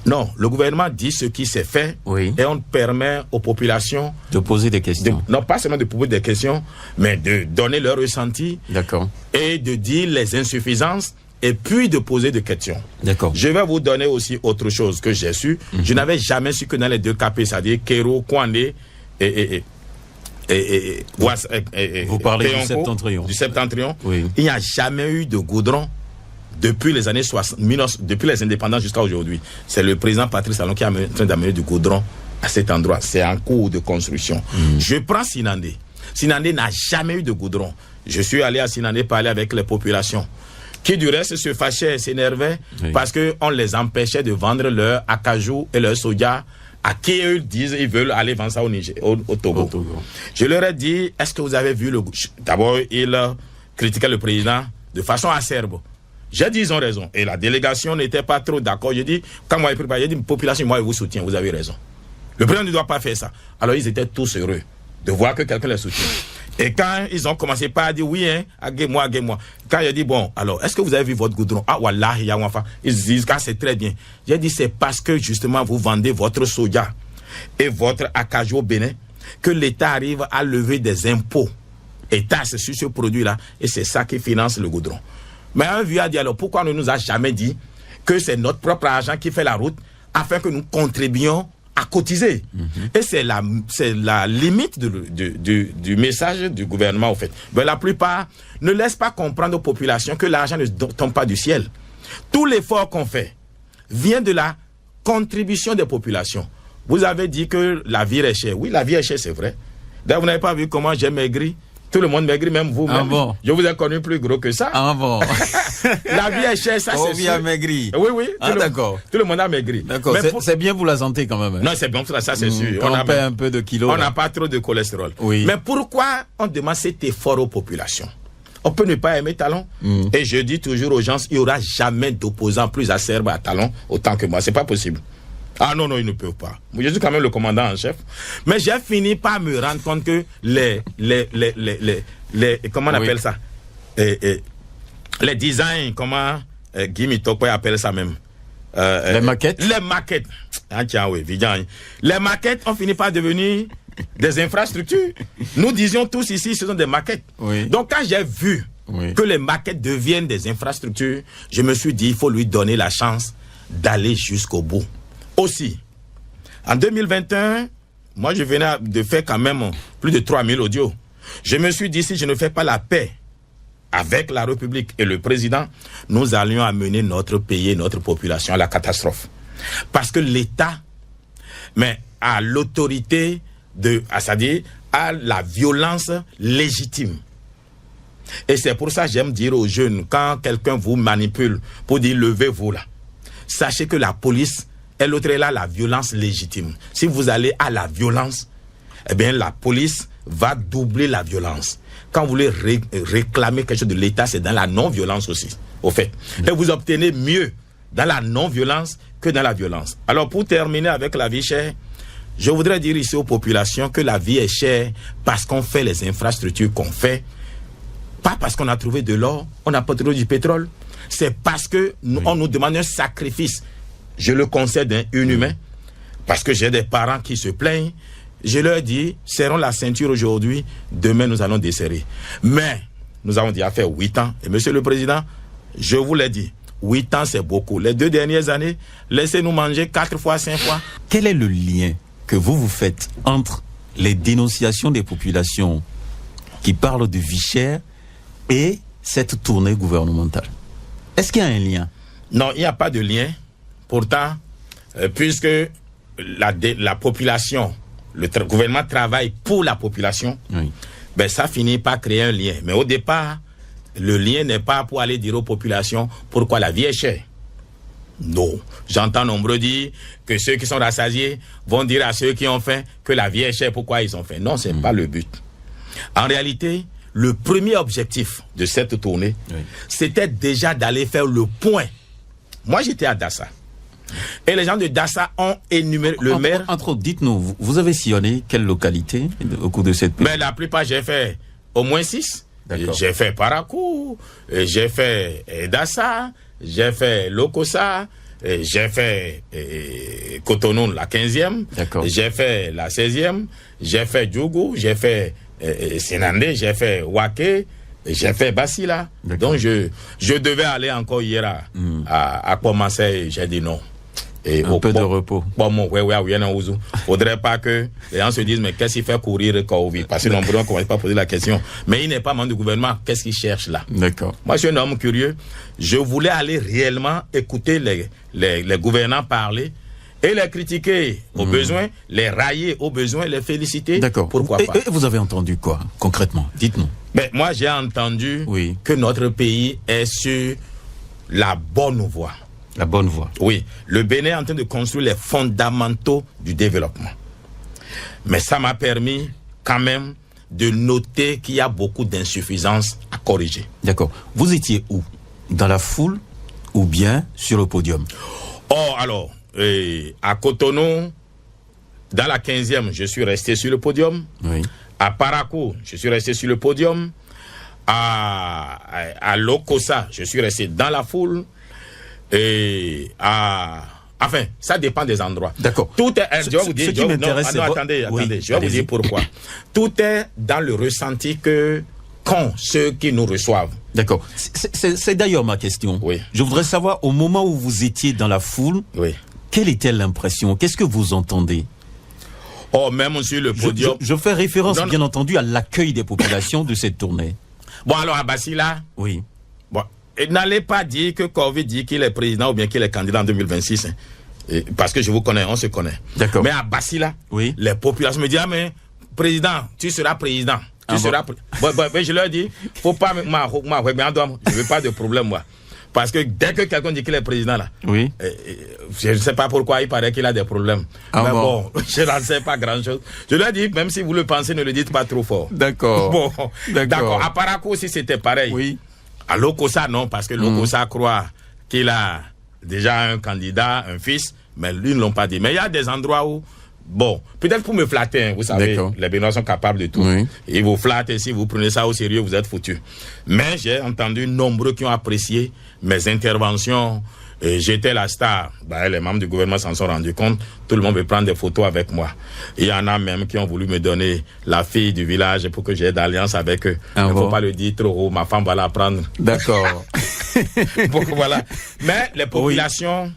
Non, le gouvernement dit ce qui s'est fait, oui, et on permet aux populations de poser des questions. Non pas seulement de poser des questions, mais de donner leur ressenti. D'accord. Et de dire les insuffisances et puis de poser des questions. D'accord. Je vais vous donner aussi autre chose que j'ai su. Je n'avais jamais su que dans les deux KP, c'est-à-dire Kero, Kouandé vous parlez Péonco, du septentrion. Du septentrion. Oui. Il n'y a jamais eu de goudron depuis les années 60, depuis les indépendances jusqu'à aujourd'hui. C'est le président Patrice Talon qui est en train d'amener du goudron à cet endroit. C'est en cours de construction. Je prends Sinandé. Sinandé n'a jamais eu de goudron. Je suis allé à Sinandé parler avec les populations qui du reste se fâchaient et s'énervaient, oui, parce qu'on les empêchait de vendre leur acajou et leur soja à qui eux disent ils veulent aller vendre ça au Niger, au Togo. Je leur ai dit, est-ce que vous avez vu le... D'abord, ils critiquaient le président de façon acerbe. J'ai dit, ils ont raison. Et la délégation n'était pas trop d'accord. J'ai dit, quand moi, j'ai dit, population, moi, je vous soutiens, vous avez raison. Le président ne doit pas faire ça. Alors, ils étaient tous heureux de voir que quelqu'un les soutient. Et quand ils ont commencé par à dire, oui, hein, aguez-moi. Quand j'ai dit, bon, alors, est-ce que vous avez vu votre goudron? Ah, wallah, ya wafa. Ils disent, ah, c'est très bien. J'ai dit, c'est parce que, justement, vous vendez votre soja et votre acajou au Bénin que l'État arrive à lever des impôts et taxes sur ce produit-là. Et c'est ça qui finance le goudron. Mais un vieux a dit, alors pourquoi on ne nous a jamais dit que c'est notre propre argent qui fait la route afin que nous contribuions à cotiser. Et c'est la limite du message du gouvernement, au fait. Mais la plupart ne laissent pas comprendre aux populations que l'argent ne tombe pas du ciel. Tout l'effort qu'on fait vient de la contribution des populations. Vous avez dit que la vie est chère. Oui, la vie est chère, c'est vrai. D'ailleurs, vous n'avez pas vu comment j'ai maigri. Tout le monde maigrit, même vous. Ah bon? Je vous ai connu plus gros que ça. Ah bon? La vie est chère, ça c'est sûr. On a maigri. Oui. D'accord. Tout le monde a maigri. D'accord. C'est bien pour la santé quand même. Hein? Non, c'est bon pour ça, c'est sûr. Quand on perd un peu de kilos. On n'a pas trop de cholestérol. Oui. Mais pourquoi on demande cet effort aux populations? On peut ne pas aimer Talon. Et je dis toujours aux gens, il n'y aura jamais d'opposant plus acerbe à Talon autant que moi. C'est pas possible. Ah non, ils ne peuvent pas. Je suis quand même le commandant en chef. Mais j'ai fini par me rendre compte que comment on appelle ça? Les designs, comment Guy Mitokwe appelle ça même? Les maquettes? Les maquettes. Les maquettes ont fini par devenir des infrastructures. Nous disions tous ici, ce sont des maquettes. Oui. Donc quand j'ai vu que les maquettes deviennent des infrastructures, je me suis dit, il faut lui donner la chance d'aller jusqu'au bout. Aussi, en 2021, moi je venais de faire quand même plus de 3000 audios. Je me suis dit, si je ne fais pas la paix avec la République et le président, nous allions amener notre pays et notre population à la catastrophe. Parce que l'État, a l'autorité c'est-à-dire à la violence légitime. Et c'est pour ça que j'aime dire aux jeunes, quand quelqu'un vous manipule pour dire levez-vous là, sachez que la police et l'autre est là, la violence légitime. Si vous allez à la violence, eh bien, la police va doubler la violence. Quand vous voulez réclamer quelque chose de l'État, c'est dans la non-violence aussi, au fait. Et vous obtenez mieux dans la non-violence que dans la violence. Alors, pour terminer avec la vie chère, je voudrais dire ici aux populations que la vie est chère parce qu'on fait les infrastructures qu'on fait, pas parce qu'on a trouvé de l'or, on n'a pas trouvé du pétrole. C'est parce que on nous demande un sacrifice. Je le concède inhumain, parce que j'ai des parents qui se plaignent. Je leur dis, serrons la ceinture aujourd'hui, demain nous allons desserrer. Mais, nous avons déjà fait 8 ans. Et monsieur le président, je vous l'ai dit, 8 ans c'est beaucoup. Les 2 dernières années, laissez-nous manger 4 fois, 5 fois. Quel est le lien que vous faites entre les dénonciations des populations qui parlent de vie chère et cette tournée gouvernementale? Est-ce qu'il y a un lien? Non, il n'y a pas de lien. Pourtant, puisque la population, le gouvernement travaille pour la population, ben ça finit par créer un lien. Mais au départ, le lien n'est pas pour aller dire aux populations pourquoi la vie est chère. Non. J'entends nombreux dire que ceux qui sont rassasiés vont dire à ceux qui ont faim que la vie est chère, pourquoi ils ont faim. Non, c'est pas le but. En réalité, le premier objectif de cette tournée, c'était déjà d'aller faire le point. Moi, j'étais à Dassa. Et les gens de Dassa ont énuméré le maire. Entre autres, dites-nous, vous avez sillonné quelle localité au cours de cette période? Mais la plupart, j'ai fait au moins 6. D'accord. J'ai fait Parakou, j'ai fait Dassa, j'ai fait Lokossa, j'ai fait Cotonou, la 15e, d'accord, j'ai fait la 16e, j'ai fait Djougou, j'ai fait Sénandé, j'ai fait Waké, j'ai fait Basila. Donc je devais aller encore hier à commencer, j'ai dit non. Et un peu de repos. Faudrait pas que les gens se disent mais qu'est-ce qu'il fait courir Covid? Parce que nombreux ne commencent pas à poser la question. Mais il n'est pas membre du gouvernement. Qu'est-ce qu'il cherche là? D'accord. Moi, je suis un homme curieux. Je voulais aller réellement écouter les gouvernants parler et les critiquer au besoin, les railler au besoin, les féliciter. D'accord. Pourquoi pas? Et vous avez entendu quoi concrètement? Dites-nous. Mais moi, j'ai entendu que notre pays est sur la bonne voie. La bonne voie. Oui, le Bénin est en train de construire les fondamentaux du développement. Mais ça m'a permis quand même de noter qu'il y a beaucoup d'insuffisances à corriger. D'accord. Vous étiez où? Dans la foule ou bien sur le podium? Oh, alors, à Cotonou, dans la 15e, je suis resté sur le podium. Oui. À Parakou, je suis resté sur le podium. À Lokossa, je suis resté dans la foule. Enfin, ça dépend des endroits. D'accord. Tout est. Je vais vous dire. Ce qui m'intéresse, c'est attendez. Je vais vous dire pourquoi. Tout est dans le ressenti qu'ont ceux qui nous reçoivent. D'accord. C'est d'ailleurs ma question. Oui. Je voudrais savoir, au moment où vous étiez dans la foule, quelle était l'impression? Qu'est-ce que vous entendez? Oh, même sur le podium. Je fais référence, bien entendu, à l'accueil des populations de cette tournée. Bon, alors, à Basila. Oui. Bon. Et n'allez pas dire que Covid dit qu'il est président ou bien qu'il est candidat en 2026. Parce que je vous connais, on se connaît. D'accord. Mais à Basila, les populations me disent, ah mais, président, tu seras président. Je leur dis, faut pas, je veux pas de problème, moi. Parce que dès que quelqu'un dit qu'il est président, là, je ne sais pas pourquoi il paraît qu'il a des problèmes. Mais bon, je n'en sais pas grand-chose. Je leur dis, même si vous le pensez, ne le dites pas trop fort. D'accord. Bon, d'accord. À Parakou aussi, c'était pareil. Oui. À Lokossa, non, parce que Lokossa croit qu'il a déjà un candidat, un fils, mais lui, ils ne l'ont pas dit. Mais il y a des endroits où, bon, peut-être pour me flatter, hein, vous savez, les Béninois sont capables de tout. Ils vous flattent et si vous prenez ça au sérieux, vous êtes foutus. Mais j'ai entendu nombreux qui ont apprécié mes interventions. J'étais la star. Les membres du gouvernement s'en sont rendus compte. Tout le monde veut prendre des photos avec moi. Il y en a même qui ont voulu me donner la fille du village pour que j'aie d'alliance avec eux. Il ne faut pas le dire trop haut. Ma femme va la prendre. D'accord. Donc voilà. Mais les populations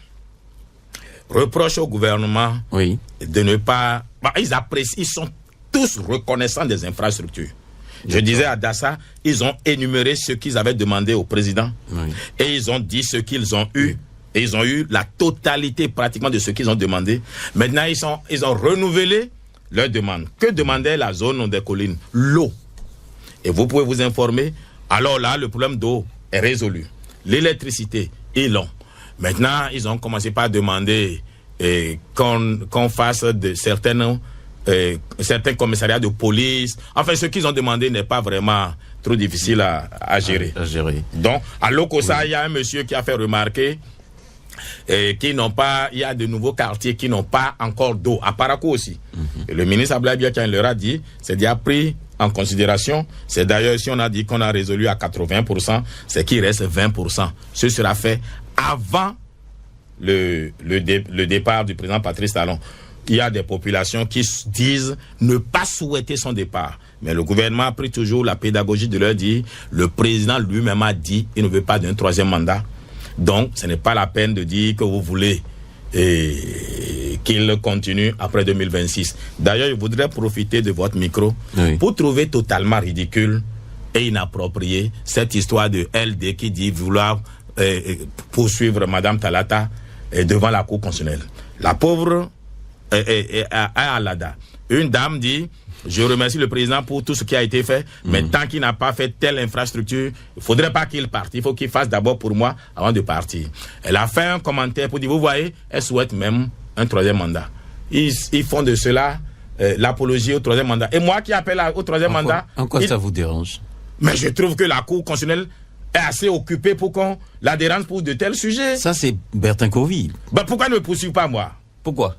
reprochent au gouvernement de ne pas... ils apprécient. Ils sont tous reconnaissants des infrastructures. Je disais à Dassa, ils ont énuméré ce qu'ils avaient demandé au président. Et ils ont dit ce qu'ils ont eu. Et ils ont eu la totalité pratiquement de ce qu'ils ont demandé. Maintenant, ils ont renouvelé leurs demandes. Que demandait la zone des collines? L'eau. Et vous pouvez vous informer. Alors là, le problème d'eau est résolu. L'électricité, ils l'ont. Maintenant, ils ont commencé par demander qu'on fasse de certains commissariats de police. Enfin, ce qu'ils ont demandé n'est pas vraiment trop difficile à gérer. Donc, à Lokossa, il y a un monsieur qui a fait remarquer qu'il y a de nouveaux quartiers qui n'ont pas encore d'eau. À Parakou aussi. Et le ministre Abdoulaye Biakan leur a dit, c'est déjà pris en considération. C'est d'ailleurs, si on a dit qu'on a résolu à 80%, c'est qu'il reste 20%. Ce sera fait avant le départ du président Patrice Talon. Il y a des populations qui disent ne pas souhaiter son départ. Mais le gouvernement a pris toujours la pédagogie de leur dire, le président lui-même a dit, il ne veut pas d'un troisième mandat. Donc, ce n'est pas la peine de dire que vous voulez qu'il continue après 2026. D'ailleurs, je voudrais profiter de votre micro pour trouver totalement ridicule et inapproprié cette histoire de LD qui dit vouloir poursuivre Madame Talata devant la Cour constitutionnelle. La pauvre à Alada. Une dame dit, je remercie le président pour tout ce qui a été fait, mais tant qu'il n'a pas fait telle infrastructure, il faudrait pas qu'il parte. Il faut qu'il fasse d'abord pour moi avant de partir. Elle a fait un commentaire pour dire, vous voyez, elle souhaite même un 3e mandat. Ils font de cela l'apologie au 3e mandat. Et moi qui appelle au 3e mandat... En quoi ça vous dérange? Mais je trouve que la Cour constitutionnelle est assez occupée pour qu'on la dérange pour de tels sujets. Ça, c'est Bertin Covy. Bah, pourquoi ne me poursuivre pas, moi? Pourquoi?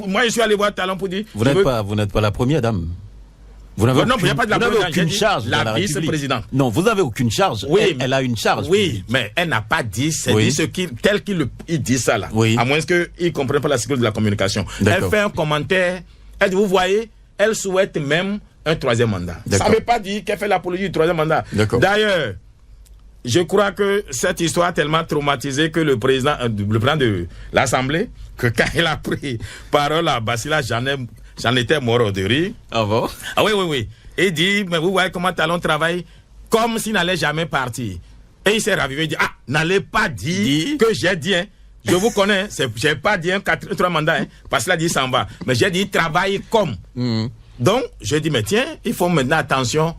Moi, je suis allé voir Talon pour dire... Vous n'êtes pas la première dame. Vous n'avez aucune charge. La vice-présidente. Non, vous n'avez aucune charge. Oui, elle a une charge. Oui, mais elle n'a pas dit, dit tel qu'il dit ça là. Oui. À moins qu'il ne comprenne pas la sécurité de la communication. Elle fait un commentaire. Elle dit, vous voyez, elle souhaite même un 3e mandat. Ça ne veut pas dire qu'elle fait l'apologie du 3e mandat. D'ailleurs, je crois que cette histoire a tellement traumatisé que le président de l'Assemblée, que quand il a pris parole à Basila, j'en étais mort de rire. Ah bon? Ah oui. Et il dit, mais vous voyez comment Talon travaille comme s'il n'allait jamais partir. Et il s'est ravivé, il dit, n'allez pas dire que j'ai dit, je vous connais, j'ai pas dit un 3 mandats, parce qu'il a dit s'en va. Mais j'ai dit, travaille comme. Donc, je dis, mais tiens, il faut maintenant attention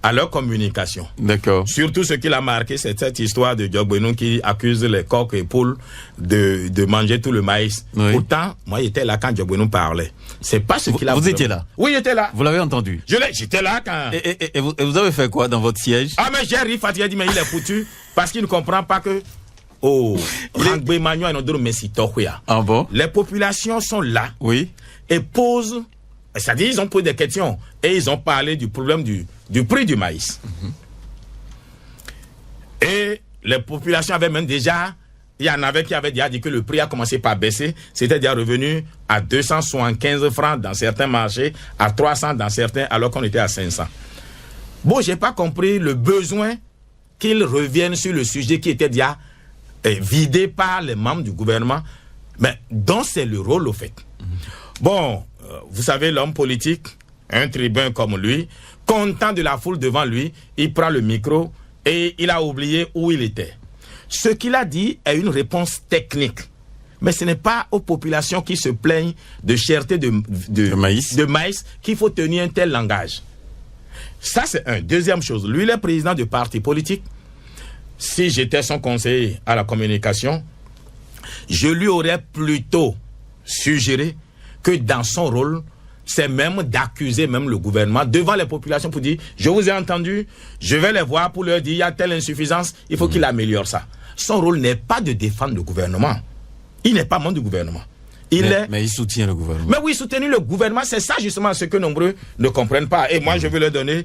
à leur communication. D'accord. Surtout ce qu'il a marqué, c'est cette histoire de Diogbenou qui accuse les coqs et poules de manger tout le maïs. Oui. Pourtant, moi, j'étais là quand Diogbenou parlait. C'est pas ce qu'il a... Vous étiez là? Oui, j'étais là. Vous l'avez entendu? J'étais là quand... Et vous avez fait quoi dans votre siège? Ah, mais j'ai ri, fatigué, dit, mais il est foutu parce qu'il ne comprend pas que... Oh, ah bon? Les populations sont là. Oui. Et posent... C'est-à-dire, ils ont posé des questions et ils ont parlé du problème du prix du maïs. Et les populations avaient même déjà, il y en avait qui avaient déjà dit que le prix a commencé par baisser, c'était déjà revenu à 275 francs dans certains marchés, à 300 dans certains, alors qu'on était à 500. Bon, j'ai pas compris le besoin qu'ils reviennent sur le sujet qui était déjà vidé par les membres du gouvernement, mais dont c'est le rôle au fait. Bon, vous savez, l'homme politique, un tribun comme lui, content de la foule devant lui, il prend le micro et il a oublié où il était. Ce qu'il a dit est une réponse technique. Mais ce n'est pas aux populations qui se plaignent de cherté de maïs qu'il faut tenir un tel langage. Ça, c'est un. Deuxième chose, lui, il est président de parti politique. Si j'étais son conseiller à la communication, je lui aurais plutôt suggéré que dans son rôle, c'est même d'accuser même le gouvernement devant les populations pour dire, je vous ai entendu, je vais les voir pour leur dire, il y a telle insuffisance, il faut qu'il améliore ça. Son rôle n'est pas de défendre le gouvernement. Il n'est pas membre du gouvernement. Mais il soutient le gouvernement. Mais oui, soutenir le gouvernement, c'est ça justement ce que nombreux ne comprennent pas. Et moi, je vais leur donner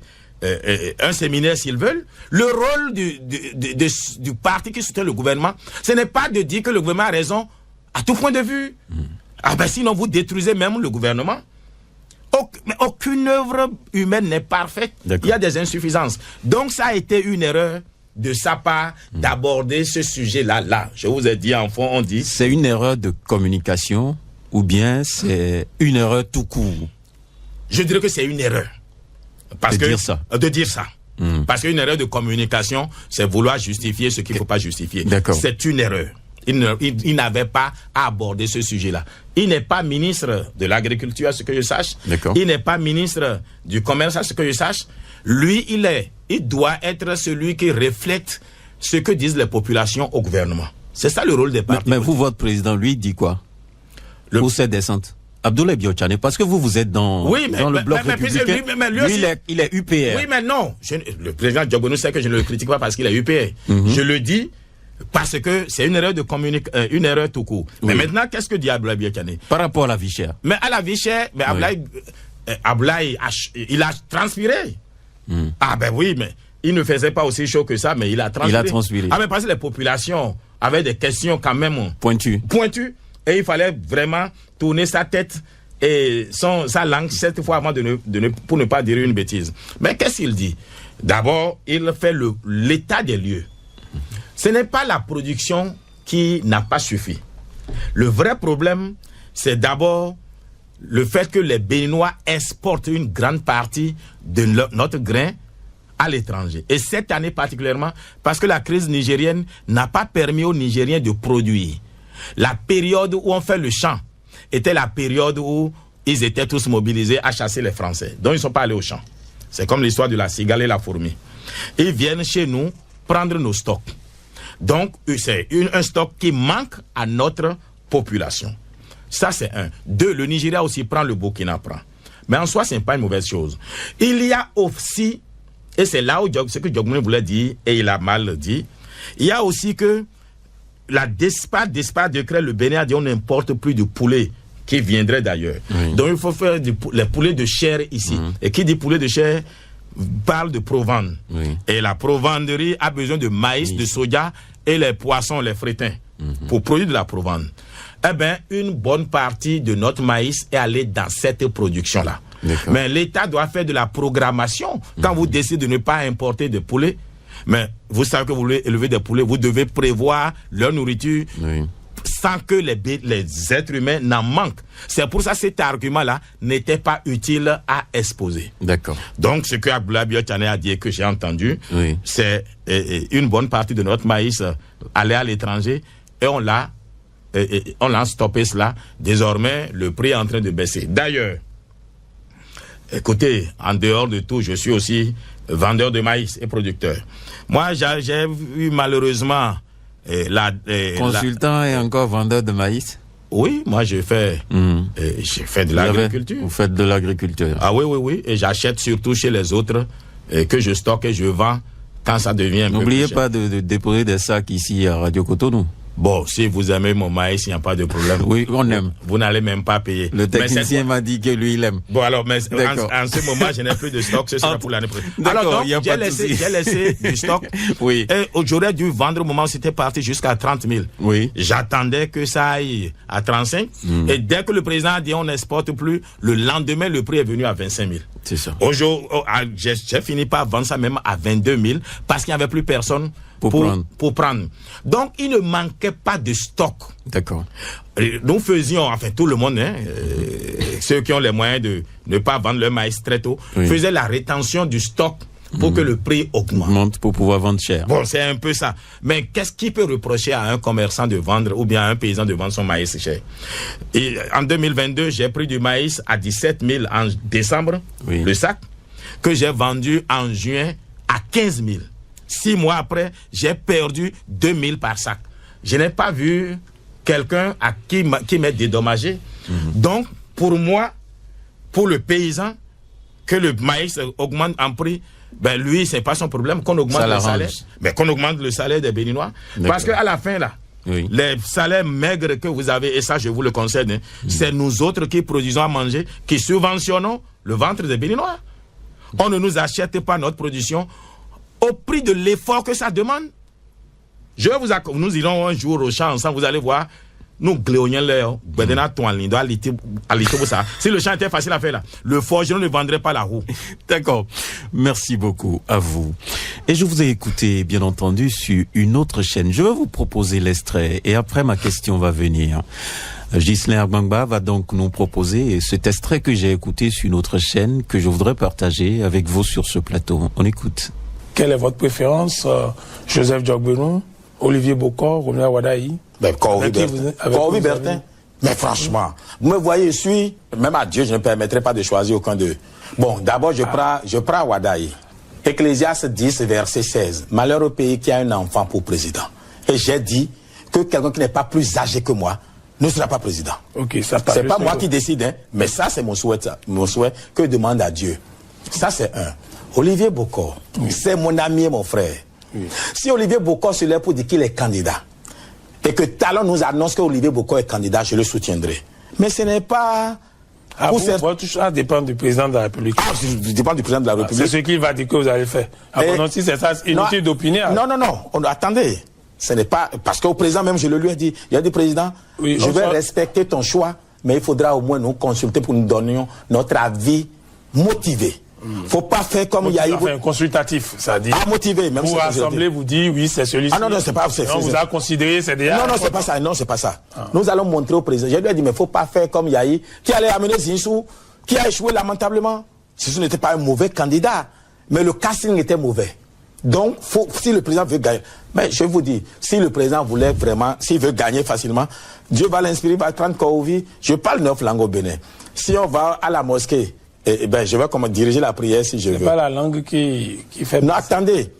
un séminaire s'ils veulent. Le rôle du parti qui soutient le gouvernement, ce n'est pas de dire que le gouvernement a raison à tout point de vue. Ah ben sinon vous détruisez même le gouvernement. Mais aucune œuvre humaine n'est parfaite. Il y a des insuffisances. Donc ça a été une erreur de sa part d'aborder ce sujet-là. Je vous ai dit en fond, on dit... C'est une erreur de communication ou bien c'est une erreur tout court? Je dirais que c'est une erreur. De dire ça. Parce qu'une erreur de communication, c'est vouloir justifier ce qu'il ne faut pas justifier. C'est une erreur. Il n'avait pas à aborder ce sujet-là. Il n'est pas ministre de l'Agriculture, à ce que je sache. Il n'est pas ministre du Commerce, à ce que je sache. Lui, il doit être celui qui reflète ce que disent les populations au gouvernement. C'est ça le rôle des partis. Mais vous, votre président, lui, dit quoi? Pour cette descente? Abdoulaye Biotchane, parce que vous êtes dans le bloc républicain. Lui, il est UPR. Oui, mais non. Le président Diogbenou sait que je ne le critique pas parce qu'il est UPR. Je le dis parce que c'est une erreur de une erreur tout court. Oui. Mais maintenant, qu'est-ce que dit Abdoulaye Biotchane? Par rapport à la vie chère. Mais à la vie chère, mais Abdoulaye, il a transpiré. Ah ben oui, mais il ne faisait pas aussi chaud que ça, mais il a transpiré. Ah mais parce que les populations avaient des questions quand même pointues. Et il fallait vraiment tourner sa tête et sa langue cette fois avant pour ne pas dire une bêtise. Mais qu'est-ce qu'il dit? D'abord, il fait l'état des lieux. Ce n'est pas la production qui n'a pas suffi. Le vrai problème, c'est d'abord le fait que les Béninois exportent une grande partie de notre grain à l'étranger. Et cette année particulièrement, parce que la crise nigérienne n'a pas permis aux Nigériens de produire. La période où on fait le champ était la période où ils étaient tous mobilisés à chasser les Français. Donc, ils ne sont pas allés au champ. C'est comme l'histoire de la cigale et la fourmi. Ils viennent chez nous prendre nos stocks. Donc, c'est un stock qui manque à notre population. Ça, c'est un. 2, le Nigeria aussi prend, le Burkina prend. Mais en soi, ce n'est pas une mauvaise chose. Il y a aussi, et c'est là où ce que Diogmouné voulait dire, et il a mal dit, il y a aussi que la DESPA décret, le Bénin a dit on n'importe plus de poulet qui viendrait d'ailleurs. Oui. Donc il faut faire les poulets de chair ici. Et qui dit poulet de chair parle de provende. Oui. Et la provanderie a besoin de maïs, de soja et les poissons, les frétins, pour produire de la provende. Eh bien, une bonne partie de notre maïs est allée dans cette production-là. Mais l'État doit faire de la programmation. Quand vous décidez de ne pas importer de poulet, mais vous savez que vous voulez élever des poulets, vous devez prévoir leur nourriture sans que les êtres humains n'en manquent. C'est pour ça que cet argument-là n'était pas utile à exposer. D'accord. Donc, ce que Abdoulaye Biotchane a dit et que j'ai entendu, c'est une bonne partie de notre maïs allait à l'étranger et on l'a stoppé cela. Désormais, le prix est en train de baisser. D'ailleurs, écoutez, en dehors de tout, je suis aussi vendeur de maïs et producteur. Moi, j'ai vu malheureusement consultant et encore vendeur de maïs. Oui, moi j'ai fait de l'agriculture. Vous faites de l'agriculture. Ah oui, et j'achète surtout chez les autres que je stocke et je vends quand ça devient un peu plus cher. N'oubliez pas de déposer des sacs ici à Radio Cotonou. Bon, si vous aimez mon maïs, il n'y a pas de problème. Oui, on aime. Vous n'allez même pas payer. Le technicien m'a dit que lui, il aime. Bon, alors, mais en ce moment, je n'ai plus de stock, ce sera pour l'année prochaine. Alors, donc, j'ai laissé du stock. Oui. Et j'aurais dû vendre au moment où c'était parti jusqu'à 30 000. Oui. J'attendais que ça aille à 35. Et dès que le président a dit on n'exporte plus, le lendemain, le prix est venu à 25 000. C'est ça. Aujourd'hui, j'ai fini par vendre ça même à 22 000 parce qu'il n'y avait plus personne pour prendre. Donc, il ne manquait pas de stock. D'accord. Nous faisions, enfin tout le monde, ceux qui ont les moyens de ne pas vendre leur maïs très tôt, faisaient la rétention du stock pour que le prix augmente. Pour pouvoir vendre cher. Bon, c'est un peu ça. Mais qu'est-ce qui peut reprocher à un commerçant de vendre ou bien à un paysan de vendre son maïs cher? Et en 2022, j'ai pris du maïs à 17 000 en décembre, le sac, que j'ai vendu en juin à 15 000. 6 mois après, j'ai perdu 2 000 par sac. Je n'ai pas vu quelqu'un qui m'ait dédommagé. Donc, pour moi, pour le paysan, que le maïs augmente en prix, ben lui, c'est pas son problème qu'on augmente le salaire. Mais qu'on augmente le salaire des Béninois. Parce qu'à la fin, là, les salaires maigres que vous avez, et ça, je vous le concède, c'est nous autres qui produisons à manger, qui subventionnons le ventre des Béninois. On ne nous achète pas notre production au prix de l'effort que ça demande. Nous irons un jour au champ ensemble, vous allez voir. Nous gléonions l'air, si le champ était facile à faire là, le forgeron ne vendrait pas la roue. D'accord. Merci beaucoup à vous. Et je vous ai écouté, bien entendu, sur une autre chaîne. Je vais vous proposer l'extrait et après ma question va venir. Ghislain Agbangba va donc nous proposer cet extrait que j'ai écouté sur une autre chaîne que je voudrais partager avec vous sur ce plateau. On écoute. Quelle est votre préférence, Joseph Diogbenou, Olivier Bokor, Romeo Wadaï? Corvi Bertin. Mais franchement, vous me voyez, je suis, même à Dieu, je ne permettrai pas de choisir aucun d'eux. Bon, d'abord, je prends Wadaï. Ecclésiaste 10, verset 16. Malheur au pays qui a un enfant pour président. Et j'ai dit que quelqu'un qui n'est pas plus âgé que moi ne sera pas président. Okay, ça c'est pas moi qui décide, mais ça, c'est mon souhait que je demande à Dieu. Ça, c'est un. Olivier Bokor, c'est mon ami et mon frère. Si Olivier Bokor se lève pour dire qu'il est candidat, et que Talon nous annonce qu'Olivier Bokor est candidat, je le soutiendrai. Mais ce n'est pas... Ça dépend du président de la République. Ah, ça dépend du président de la République. C'est ce qu'il va dire que vous allez faire. Si c'est ça, inutile d'opiner. Non. Attendez. Ce n'est pas... Parce qu'au président même, je le lui ai dit. Il a dit, président, je vais respecter ton choix, mais il faudra au moins nous consulter pour nous donner notre avis motivé. Faut pas faire comme il y a eu... un consultatif, ça dit. Ah, motivé, même pour l'Assemblée vous dit, oui, c'est celui-ci. Ah non, c'est pas... On vous a considéré, c'est déjà... Non, c'est pas ça, c'est pas ça. Nous allons montrer au président. Je lui ai dit, mais faut pas faire comme Yahi, qui allait amener Zinsou, qui a échoué lamentablement. Zinsou n'était pas un mauvais candidat, mais le casting était mauvais. Donc, si le président veut gagner... Mais je vous dis, si le président voulait vraiment, s'il veut gagner facilement, Dieu va l'inspirer, va prendre Kouvi. Je parle 9 langues au Bénin. Si on va à la mosquée, je vais comment diriger la prière si je veux. C'est pas la langue qui fait... Non, attendez.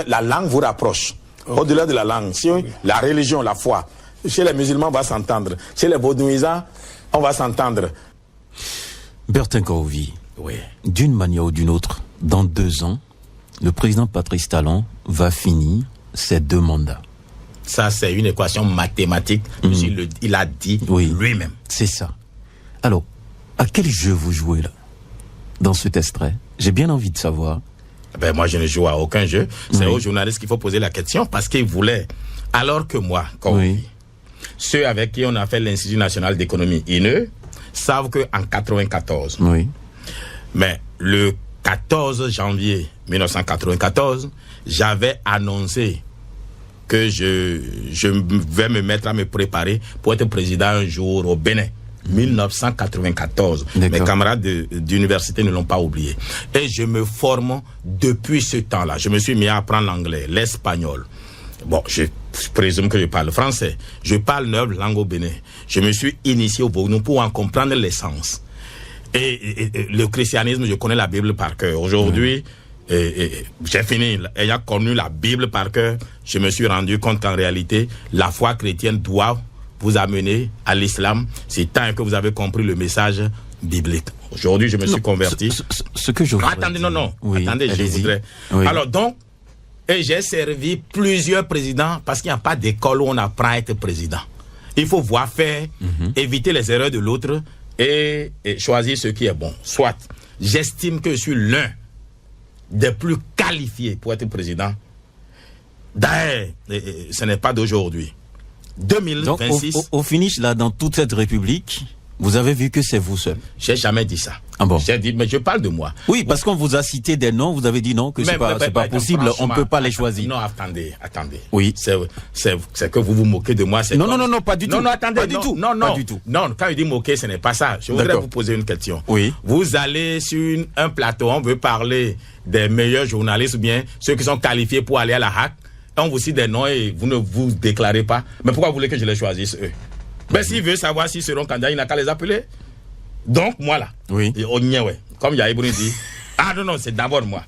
La langue vous rapproche. Okay. Au-delà de la langue. Si la religion, la foi. Chez les musulmans, on va s'entendre. Chez les vaudouisants, on va s'entendre. Bertin Karouvi. Oui. D'une manière ou d'une autre, dans 2 ans, le président Patrice Talon va finir ses 2 mandats. Ça, c'est une équation mathématique. Il a dit lui-même. C'est ça. Alors, à quel jeu vous jouez là, dans cet extrait? J'ai bien envie de savoir. Moi, je ne joue à aucun jeu. C'est aux journalistes qu'il faut poser la question parce qu'ils voulaient. Alors que moi, ceux avec qui on a fait l'Institut national d'économie, INE, savent qu'en 1994, mais le 14 janvier 1994, j'avais annoncé que je vais me mettre à me préparer pour être président un jour au Bénin. 1994. Mes camarades d'université ne l'ont pas oublié. Et je me forme depuis ce temps-là. Je me suis mis à apprendre l'anglais, l'espagnol. Bon, je présume que je parle français. Je parle 9 langues au Bénin. Je me suis initié au Bognou pour en comprendre l'essence. Et le christianisme, je connais la Bible par cœur. Aujourd'hui, j'ai fini. Ayant connu la Bible par cœur, je me suis rendu compte qu'en réalité, la foi chrétienne doit vous amener à l'islam. C'est tant que vous avez compris le message biblique. Aujourd'hui, je me suis converti. Ce que je voudrais... Attendez, attendez, je voudrais... Alors donc, et j'ai servi plusieurs présidents parce qu'il n'y a pas d'école où on apprend à être président. Il faut voir faire, éviter les erreurs de l'autre et choisir ce qui est bon. Soit, j'estime que je suis l'un des plus qualifiés pour être président. D'ailleurs, ce n'est pas d'aujourd'hui. 2026. Donc, au finish, là, dans toute cette république, vous avez vu que c'est vous seul. J'ai jamais dit ça. Ah bon? J'ai dit, mais je parle de moi. Oui, parce qu'on vous a cité des noms, vous avez dit non, que c'est pas possible, on ne peut pas les choisir. Non, attendez. Oui. C'est que vous vous moquez de moi. Non, pas du tout. Non, attendez. Pas du tout. Pas du tout. Non, quand je dis moquer, ce n'est pas ça. Je voudrais vous poser une question. Oui. Vous allez sur un plateau, on veut parler des meilleurs journalistes ou bien ceux qui sont qualifiés pour aller à la HAC. On vous cite des noms et vous ne vous déclarez pas. Mais pourquoi vous voulez que je les choisisse, eux? Ben, s'il veut savoir s'ils seront candidats, il n'a qu'à les appeler. Donc, moi, là. Oui. Comme Yahibouni dit. Ah, non, c'est d'abord moi.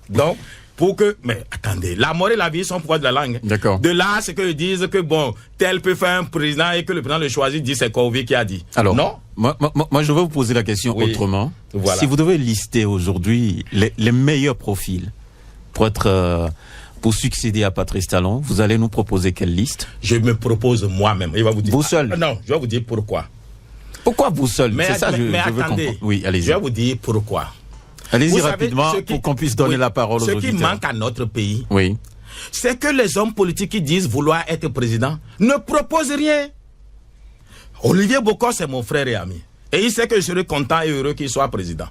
Donc, pour que... Mais attendez, la mort et la vie sont pouvoir de la langue. D'accord. De là, c'est qu'ils disent que, bon, tel peut faire un président et que le président le choisit, dit c'est Karouvi qui a dit. Alors, non? Moi, je vais vous poser la question autrement. Voilà. Si vous devez lister aujourd'hui les meilleurs profils pour succéder à Patrice Talon, vous allez nous proposer quelle liste? Je me propose moi-même. Il va vous dire. Vous seul? Non, je vais vous dire pourquoi. Pourquoi vous seul? Mais attendez. Oui, allez-y. Je vais vous dire pourquoi. Allez-y rapidement pour qu'on puisse donner la parole aux auditeurs. Ce qui manque à notre pays, oui, c'est que les hommes politiques qui disent vouloir être président ne proposent rien. Olivier Bokor, c'est mon frère et ami. Et il sait que je serai content et heureux qu'il soit président.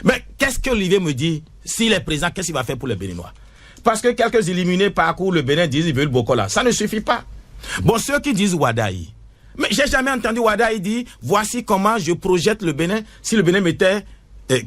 Mais qu'est-ce qu'Olivier me dit? S'il est président, qu'est-ce qu'il va faire pour les Béninois? Parce que quelques éliminés parcourent le Bénin disent qu'ils veulent Bokor là. Ça ne suffit pas. Bon, ceux qui disent Wadaï. Mais j'ai jamais entendu Wadaï dire voici comment je projette le Bénin. Si le Bénin m'était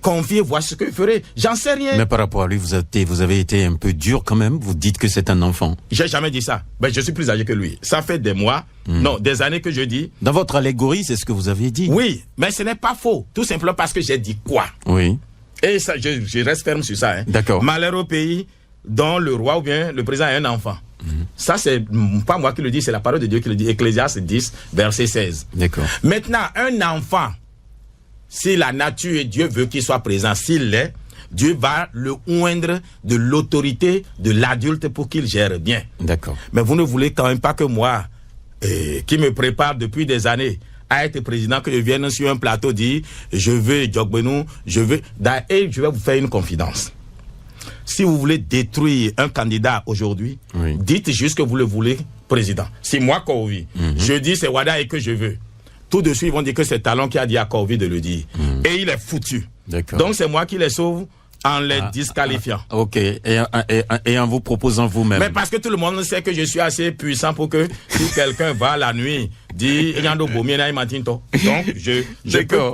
confié, voici ce que je ferais. J'en sais rien. Mais par rapport à lui, vous avez été un peu dur quand même. Vous dites que c'est un enfant. J'ai jamais dit ça. Ben, je suis plus âgé que lui. Ça fait des mois, non, des années que je dis. Dans votre allégorie, c'est ce que vous aviez dit. Oui, mais ce n'est pas faux. Tout simplement parce que j'ai dit quoi. Oui. Et ça, je reste ferme sur ça. Hein. D'accord. Malheur au pays dont le roi ou bien le président est un enfant. Ça, c'est pas moi qui le dis, c'est la parole de Dieu qui le dit. Ecclésiaste 10, verset 16. D'accord. Maintenant, un enfant, si la nature et Dieu veut qu'il soit présent, s'il l'est, Dieu va le oindre de l'autorité de l'adulte pour qu'il gère bien. D'accord. Mais vous ne voulez quand même pas que moi, qui me prépare depuis des années à être président, que je vienne sur un plateau dire je veux Djokbenou, je veux... Et je vais vous faire une confidence. Si vous voulez détruire un candidat aujourd'hui, dites juste que vous le voulez président. Si moi, Karouvi, je dis c'est Wadaï que je veux, tout de suite ils vont dire que c'est Talon qui a dit à Karouvi de le dire. Et il est foutu. Donc c'est moi qui les sauve en les disqualifiant. Ok, et en vous proposant vous-même. Mais parce que tout le monde sait que je suis assez puissant pour que si quelqu'un va la nuit, dit donc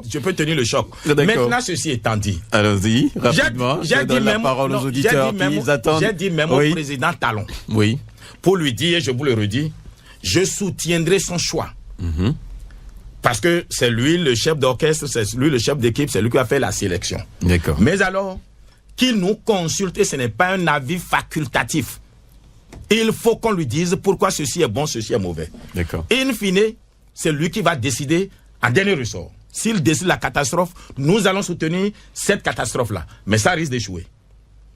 je peux tenir le choc. Maintenant, ceci étant dit. Allons-y, rapidement. J'ai dit la parole aux auditeurs qui attendent. J'ai dit même au président Talon. Oui. Pour lui dire, et je vous le redis, je soutiendrai son choix. Parce que c'est lui le chef d'orchestre, c'est lui le chef d'équipe, c'est lui qui a fait la sélection. D'accord. Mais alors, qu'il nous consulte, et ce n'est pas un avis facultatif. Il faut qu'on lui dise pourquoi ceci est bon, ceci est mauvais. D'accord. Et in fine, c'est lui qui va décider en dernier ressort. S'il décide la catastrophe, nous allons soutenir cette catastrophe-là. Mais ça risque d'échouer.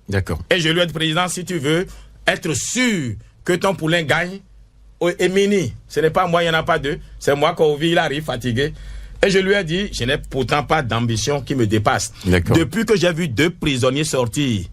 D'accord. Et je lui ai dit, président, si tu veux être sûr que ton poulain gagne, et Mini, ce n'est pas moi, il n'y en a pas deux. C'est moi, Kovi, il arrive fatigué. Et je lui ai dit, je n'ai pourtant pas d'ambition qui me dépasse. D'accord. Depuis que j'ai vu 2 prisonniers sortir,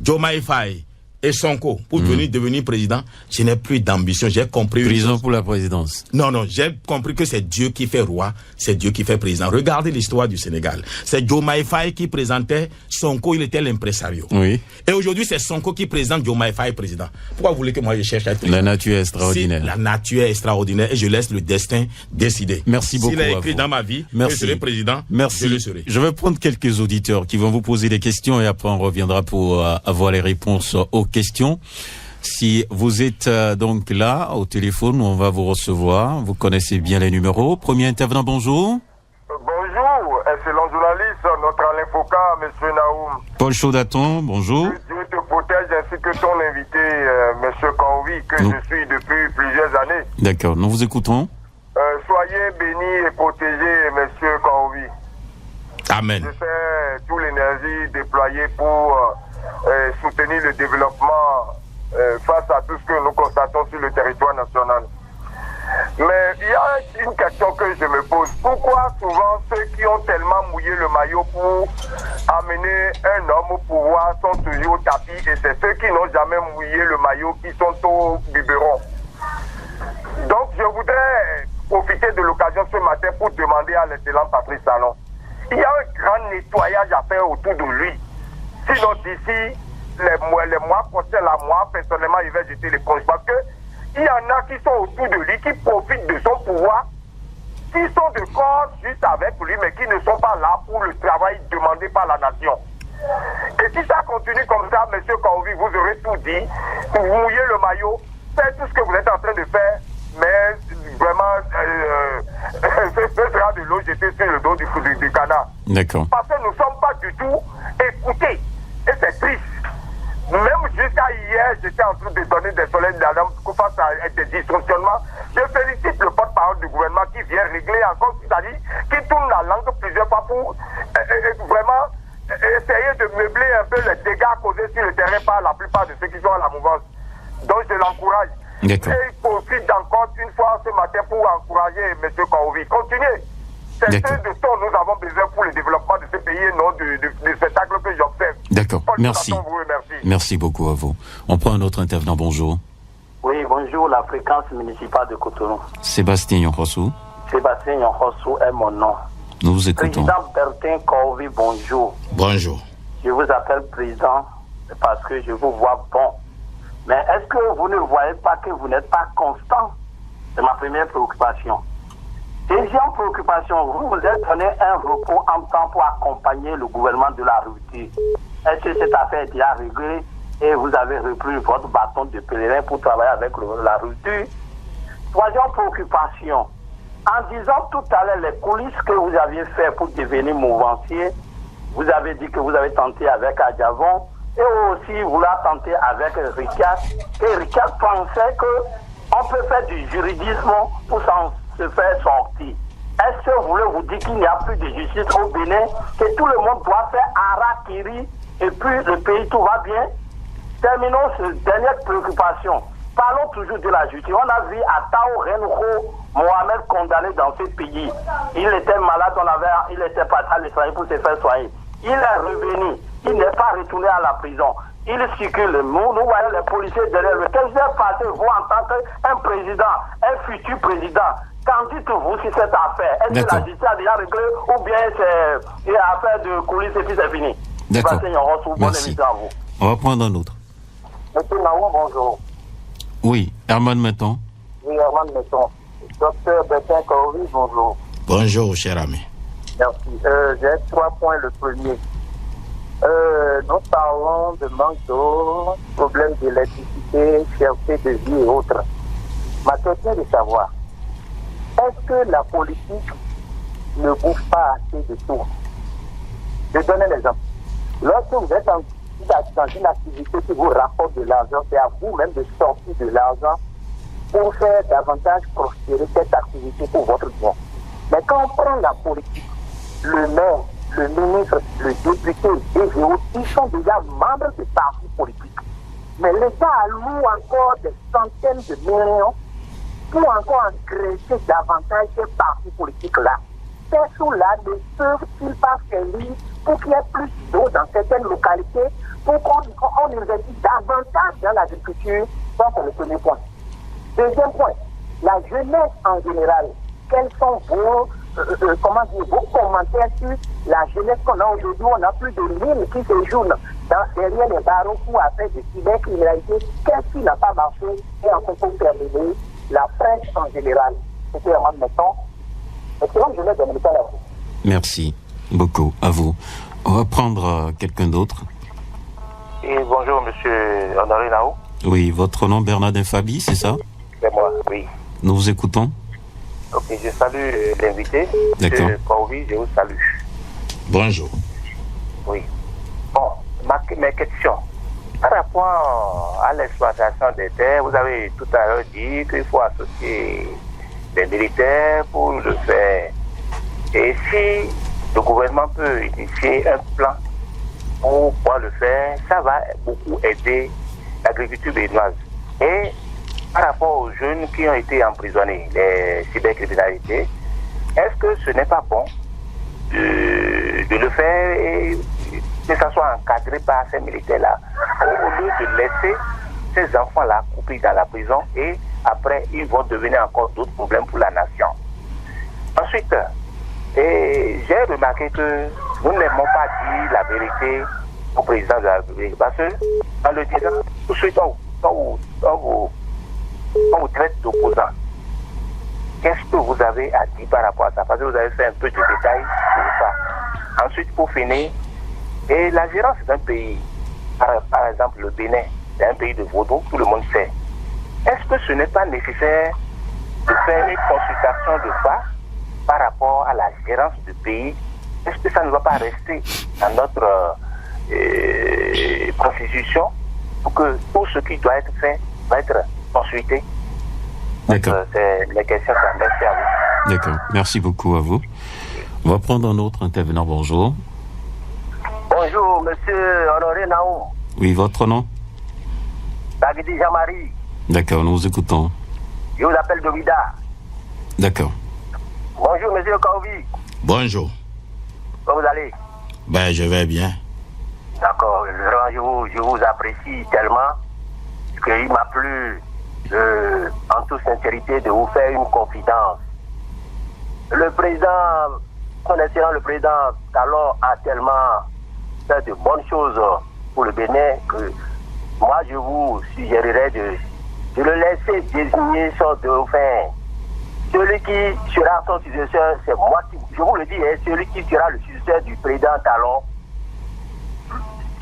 Diomaye Faye et Sonko, pour devenir président, je n'ai plus d'ambition. J'ai compris. Prison pour la présidence. Non, j'ai compris que c'est Dieu qui fait roi, c'est Dieu qui fait président. Regardez l'histoire du Sénégal. C'est Diomaye Faye qui présentait Sonko, il était l'impresario. Oui. Et aujourd'hui, c'est Sonko qui présente Diomaye Faye président. Pourquoi vous voulez que moi je cherche à être président? La nature est extraordinaire. La nature est extraordinaire et je laisse le destin décider. Merci beaucoup. S'il est écrit dans ma vie, je serai président, merci. Je le serai. Je vais prendre quelques auditeurs qui vont vous poser des questions et après on reviendra pour avoir les réponses aux questions. Si vous êtes donc là au téléphone, on va vous recevoir. Vous connaissez bien les numéros. Premier intervenant, bonjour. Bonjour, excellent journaliste, notre Alain Foucault, monsieur Naoum. Paul Chaudaton, bonjour. Dieu te protège ainsi que ton invité, monsieur Kaoui, que je suis depuis plusieurs années. D'accord, nous vous écoutons. Soyez bénis et protégés, monsieur Kaoui. Amen. Je sais toute l'énergie déployée pour soutenir le développement face à tout ce que nous constatons sur le territoire national. Mais il y a une question que je me pose. Pourquoi souvent ceux qui ont tellement mouillé le maillot pour amener un homme au pouvoir sont toujours au tapis et c'est ceux qui n'ont jamais mouillé le maillot qui sont au biberon? Donc je voudrais profiter de l'occasion ce matin pour demander à l'excellent Patrice Talon. Il y a un grand nettoyage à faire autour de lui. Sinon d'ici les mois prochains, moi personnellement, il va jeter l'éponge parce que il y en a qui sont autour de lui, qui profitent de son pouvoir, qui sont de corps juste avec lui, mais qui ne sont pas là pour le travail demandé par la nation. Et si ça continue comme ça, monsieur Kaoui, vous aurez tout dit, vous mouillez le maillot, faites tout ce que vous êtes en train de faire, mais vraiment, ce sera de l'eau jetée sur le dos du canard. D'accord. Parce que nous ne sommes pas du tout écoutés. Et c'est triste. Même jusqu'à hier, j'étais en train de donner des soleils d'alarme face à des dysfonctionnements. Je félicite le porte-parole du gouvernement qui vient régler encore c'est-à-dire qui tourne la langue plusieurs fois pour vraiment essayer de meubler un peu les dégâts causés sur le terrain par la plupart de ceux qui sont à la mouvance. Donc je l'encourage. D'accord. Et il profite encore une fois ce matin pour encourager M. Kaoui. Continuez. C'est ce dont nous avons besoin pour le développement de ce pays et non du spectacle que j'observe. D'accord, merci. Merci beaucoup à vous. On prend un autre intervenant, bonjour. Oui, bonjour, la fréquence municipale de Cotonou. Sébastien Yonrossou. Sébastien Yonrossou est mon nom. Nous vous écoutons. Président Bertin Kaoui, bonjour. Bonjour. Je vous appelle président parce que je vous vois bon. Mais est-ce que vous ne voyez pas que vous n'êtes pas constant? C'est ma première préoccupation. Deuxième préoccupation, vous vous êtes donné un repos en temps pour accompagner le gouvernement de la rupture. Est-ce que cette affaire est déjà réglée et vous avez repris votre bâton de pèlerin pour travailler avec la rupture? Troisième préoccupation, en disant tout à l'heure les coulisses que vous aviez fait pour devenir mouvancier, vous avez dit que vous avez tenté avec Adjavon et aussi vous l'avez tenté avec Ricard. Et Ricard pensait qu'on peut faire du juridisme pour se faire sortir. Est-ce que vous voulez vous dire qu'il n'y a plus de justice au Bénin, que tout le monde doit faire harakiri et puis le pays tout va bien? Terminons cette dernière préoccupation. Parlons toujours de la justice. On a vu Atao Renho Mohamed condamné dans ce pays. Il était malade, il était parti à l'étranger pour se faire soigner. Il est revenu. Il n'est pas retourné à la prison. Il circule. Nous voyons les policiers derrière lui. Qu'est-ce qui s'est passé, vous, en tant qu'un président, un futur président? Qu'en dites-vous sur cette affaire? Est-ce que la justice a déjà réglé ou bien c'est une affaire de coulisses et puis c'est fini? D'accord. Merci. On va prendre un autre. Monsieur Naoum, bonjour. Oui, Herman Metton. Oui, Herman Metton. Docteur Bertin Kaoui, bonjour. Bonjour, cher ami. Merci. J'ai 3 points. Le premier. Nous parlons de manque d'eau, problème d'électricité, cherté de vie et autres. Ma question est de savoir, est-ce que la politique ne bouffe pas assez de tout. Je donne un exemple. Lorsque vous êtes dans une activité qui vous rapporte de l'argent, c'est à vous-même de sortir de l'argent pour faire davantage prospérer cette activité pour votre bien. Mais quand on prend la politique, le maire, le ministre, le député, les VO, ils sont déjà membres de partis politiques. Mais l'État alloue encore des centaines de millions pour encore engraisser davantage ces partis politiques-là. Ces sous-là ne peuvent-ils pas servir pour qu'il y ait plus d'eau dans certaines localités, pour qu'on investisse davantage dans l'agriculture? Ça, c'est le premier point. Deuxième point, la jeunesse en général. Quels sont vos commentaires sur la jeunesse qu'on a aujourd'hui? On a plus de 1000 qui séjournent derrière les barreaux pour faire de cybercriminalité. Qu'est-ce qui n'a pas marché? Et en fait, pour terminer, la presse en général. C'était vraiment maintenant. Excellente jeunesse dominicaine à vous. Merci beaucoup à vous. On va prendre quelqu'un d'autre. Et bonjour, monsieur Honoré Nao. Oui, votre nom Bernardin Fabi, c'est ça? C'est moi, oui. Nous vous écoutons. Ok, je salue l'invité. D'accord. Monsieur Kouaovi, je vous salue. Bonjour. Oui. Bon, mes questions. Par rapport à l'exploitation des terres, vous avez tout à l'heure dit qu'il faut associer des militaires pour le faire. Et si le gouvernement peut initier un plan pour pouvoir le faire, ça va beaucoup aider l'agriculture béninoise. Et par rapport aux jeunes qui ont été emprisonnés, les cybercriminalités, est-ce que ce n'est pas bon de le faire et que ça soit encadré par ces militaires-là, au lieu de laisser ces enfants-là coupés dans la prison et après ils vont devenir encore d'autres problèmes pour la nation. Ensuite, j'ai remarqué que nous n'aimons pas dire la vérité au président de la République parce que en le disant, tout de suite on vous traite d'opposant. Qu'est-ce que vous avez à dire par rapport à ça? Parce que vous avez fait un peu de détails sur ça. Ensuite, pour finir, et la gérance d'un pays, par exemple le Bénin, c'est un pays de vaudou, tout le monde sait. Est-ce que ce n'est pas nécessaire de faire une consultation de base par rapport à la gérance du pays? Est-ce que ça ne va pas rester dans notre constitution pour que tout ce qui doit être fait va être consulté? D'accord. C'est les questions. Merci à vous. D'accord. Merci beaucoup à vous. On va prendre un autre intervenant. Bonjour. Bonjour, monsieur Honoré Naou. Oui, votre nom? Dagidi Jamari. D'accord, nous vous écoutons. Je vous appelle Dovida. D'accord. Bonjour, monsieur Kouaovi. Bonjour. Comment vous allez? Ben, je vais bien. D'accord. Je vous apprécie tellement qu'il m'a plu, en toute sincérité, de vous faire une confidence. Le président, connaissant le président Talon, a tellement fait de bonnes choses pour le Bénin que moi, je vous suggérerais de le laisser désigner son dauphin. Celui qui sera son successeur, c'est moi qui, je vous le dis, celui qui sera le successeur du président Talon,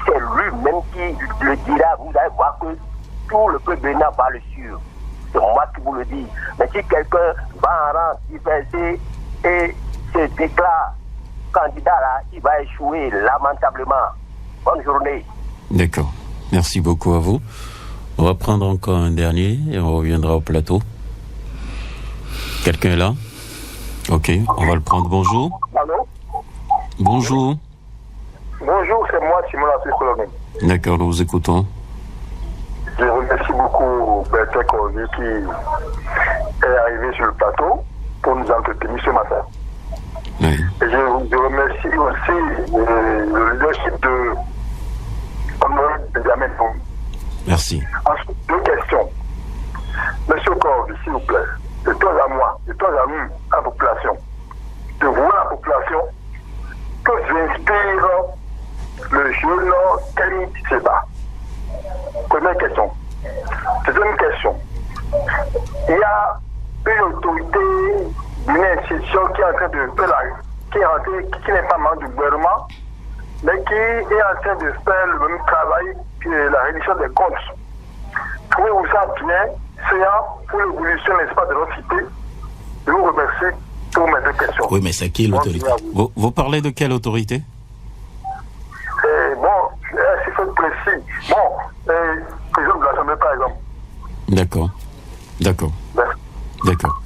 c'est lui-même qui le dira. Vous allez voir que tout le peuple bénin va le suivre. C'est moi qui vous le dis. Mais si quelqu'un va en rang diversé et se déclare candidat là, il va échouer lamentablement. Bonne journée. D'accord. Merci beaucoup à vous. On va prendre encore un dernier et on reviendra au plateau. Quelqu'un est là? Ok, on va le prendre. Bonjour. Allô? Bonjour. Bonjour, c'est moi, Simon Lassé-Colomé. D'accord, nous vous écoutons. Je remercie beaucoup Bertrand Kouaovi qui est arrivé sur le plateau pour nous entretenir ce matin. Oui. Et je remercie aussi le leadership de Honoré Benjamin Toum. Merci. Ensuite, deux questions. Monsieur Kouaovi, s'il vous plaît, de toi à moi, de toi à nous, à la population, de voir la population, que j'inspire le jeune Kenny Seba. Première question. Deuxième question. Il y a une autorité d'une institution qui est en train de faire qui n'est pas membre du gouvernement, mais qui est en train de faire le même travail que la reddition des comptes. Trouvez-vous ça bien, séant pour l'évolution, n'est-ce pas, de notre cité? Je vous remercie. pour mes deux questions. Oui, mais c'est qui l'autorité? Vous parlez de quelle autorité? Si c'est précis. Président de l'Assemblée, par exemple. D'accord.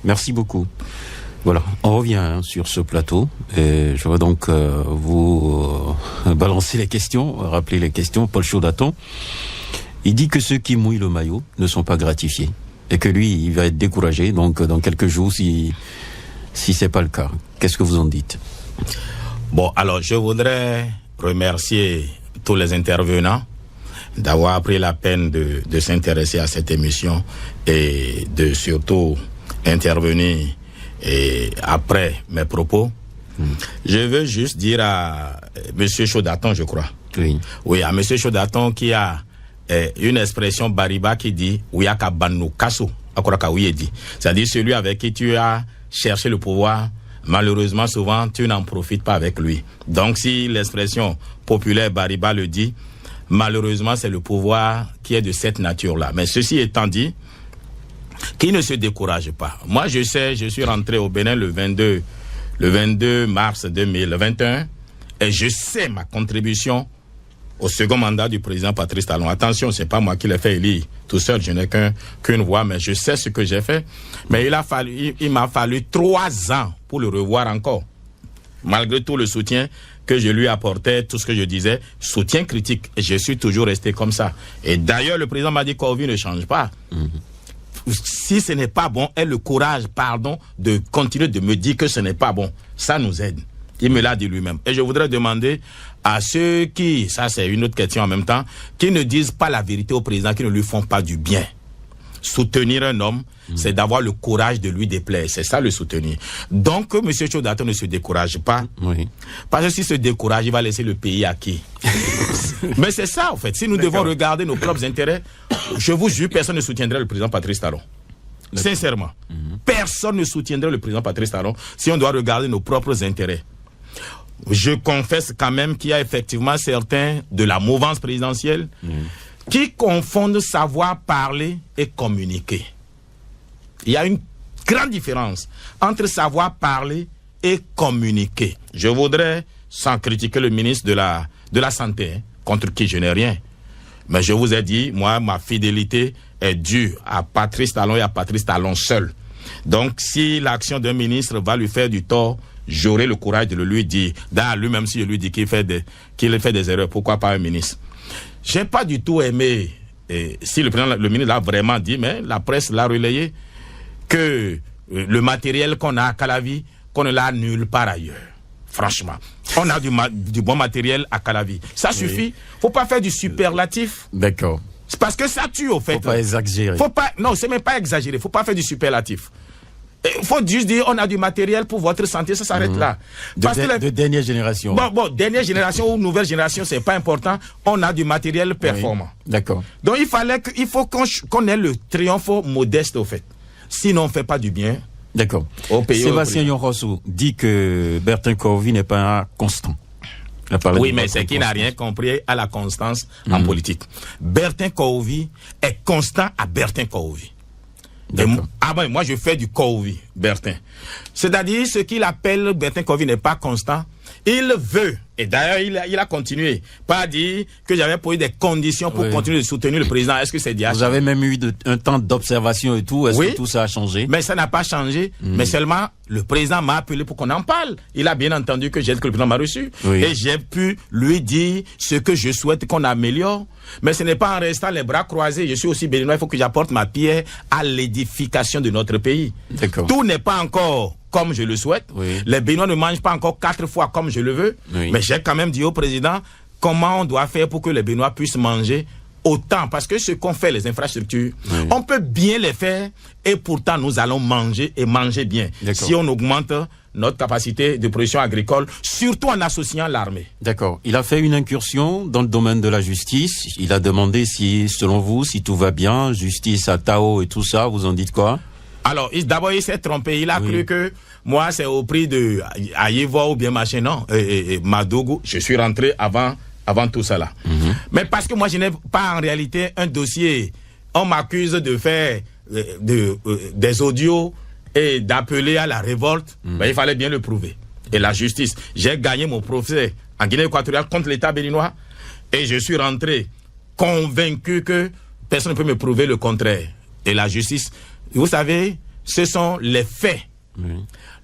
Merci beaucoup. Voilà, on revient sur ce plateau. Et je vais donc vous balancer les questions, rappeler les questions. Paul Chaudaton, il dit que ceux qui mouillent le maillot ne sont pas gratifiés. Et que lui, il va être découragé, donc dans quelques jours, si c'est pas le cas. Qu'est-ce que vous en dites? Bon, alors je voudrais remercier tous les intervenants d'avoir pris la peine de s'intéresser à cette émission et de surtout intervenir après mes propos. Je veux juste dire à Monsieur Chaudaton, je crois. Oui, à Monsieur Chaudaton qui a une expression bariba qui dit Ouyaka Banou Kasso, c'est-à-dire celui avec qui tu as cherché le pouvoir. Malheureusement, souvent, tu n'en profites pas avec lui. Donc, si l'expression populaire bariba le dit, malheureusement, c'est le pouvoir qui est de cette nature-là. Mais ceci étant dit, qui ne se décourage pas. Moi, je sais, je suis rentré au Bénin le 22 mars 2021 et je sais ma contribution au second mandat du président Patrice Talon. Attention, c'est pas moi qui l'ai fait élire tout seul, je n'ai qu'une voix, mais je sais ce que j'ai fait. Mais il m'a fallu 3 ans pour le revoir encore. Malgré tout le soutien que je lui apportais, tout ce que je disais, soutien critique. Et je suis toujours resté comme ça. Et d'ailleurs, le président m'a dit qu'Ovi ne change pas. Si ce n'est pas bon, aie le courage, de continuer de me dire que ce n'est pas bon. Ça nous aide. Il me l'a dit lui-même. Et je voudrais demander à ceux qui, ça c'est une autre question en même temps, qui ne disent pas la vérité au président, qui ne lui font pas du bien. Soutenir un homme, c'est d'avoir le courage de lui déplaire. C'est ça le soutenir. Donc, M. Chaudaton ne se décourage pas. Oui. Parce que s'il se décourage, il va laisser le pays à qui? Mais c'est ça, en fait. Si nous devons regarder nos propres intérêts, je vous jure, personne ne soutiendrait le président Patrice Talon. Sincèrement. Personne ne soutiendrait le président Patrice Talon si on doit regarder nos propres intérêts. Je confesse quand même qu'il y a effectivement certains de la mouvance présidentielle qui confondent savoir parler et communiquer. Il y a une grande différence entre savoir parler et communiquer. Je voudrais, sans critiquer le ministre de la Santé, contre qui je n'ai rien, mais je vous ai dit, moi, ma fidélité est due à Patrice Talon et à Patrice Talon seul. Donc, si l'action d'un ministre va lui faire du tort, j'aurai le courage de le lui dire. D'ailleurs, lui-même, si je lui dis qu'il fait des erreurs, pourquoi pas un ministre? J'ai pas du tout aimé, si le ministre l'a vraiment dit, mais la presse l'a relayé, que le matériel qu'on a à Calavi, qu'on ne l'a nulle part ailleurs. Franchement. On a du bon matériel à Calavi. Ça suffit. Faut pas faire du superlatif. D'accord. C'est parce que ça tue, au fait. Faut pas exagérer. Non, c'est même pas exagéré. Faut pas faire du superlatif. Il faut juste dire, on a du matériel pour votre santé, ça s'arrête là. De dernière génération. Bon, dernière génération ou nouvelle génération, c'est pas important. On a du matériel performant. Oui. D'accord. Donc il faut qu'on ait le triomphe modeste, au fait. Sinon, on fait pas du bien. D'accord. Sébastien Yonrosso dit que Bertin Kohovi n'est pas constant. Oui, mais c'est qu'il n'a rien compris à la constance en politique. Bertin Kohovi est constant à Bertin Kohovi. Moi, je fais du Kohovi, Bertin. C'est-à-dire, ce qu'il appelle Bertin Kohovi n'est pas constant. Il veut, et d'ailleurs, il a continué, pas dire que j'avais posé des conditions pour continuer de soutenir le président. Est-ce que c'est dit? Vous avez même eu un temps d'observation et tout. Est-ce que tout ça a changé? Mais ça n'a pas changé. Mais seulement, le président m'a appelé pour qu'on en parle. Il a bien entendu que le président m'a reçu. Et j'ai pu lui dire ce que je souhaite qu'on améliore. Mais ce n'est pas en restant les bras croisés. Je suis aussi béninois, il faut que j'apporte ma pierre à l'édification de notre pays. Tout n'est pas encore comme je le souhaite. Les Béninois ne mangent pas encore 4 fois comme je le veux. Mais j'ai quand même dit au président comment on doit faire pour que les Béninois puissent manger autant. Parce que ce qu'on fait, les infrastructures, on peut bien les faire et pourtant nous allons manger et manger bien. Si on augmente notre capacité de production agricole, surtout en associant l'armée. D'accord. Il a fait une incursion dans le domaine de la justice. Il a demandé si, selon vous, si tout va bien, justice à Tao et tout ça, vous en dites quoi? Alors, d'abord, il s'est trompé. Il a cru que moi, c'est au prix de Ayevo ou bien machin. Non, Madougou, je suis rentré avant tout ça là. Mais parce que moi, je n'ai pas en réalité un dossier. On m'accuse de faire des audios et d'appeler à la révolte, il fallait bien le prouver. Et la justice, j'ai gagné mon procès en Guinée équatoriale contre l'État béninois et je suis rentré convaincu que personne ne peut me prouver le contraire. Et la justice, vous savez, ce sont les faits.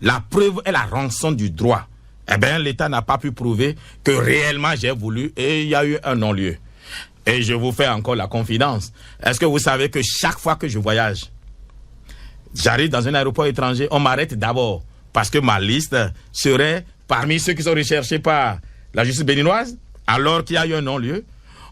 La preuve est la rançon du droit. Eh bien, l'État n'a pas pu prouver que réellement j'ai voulu et il y a eu un non-lieu. Et je vous fais encore la confidence. Est-ce que vous savez que chaque fois que je voyage, j'arrive dans un aéroport étranger, on m'arrête d'abord parce que ma liste serait parmi ceux qui sont recherchés par la justice béninoise alors qu'il y a eu un non-lieu.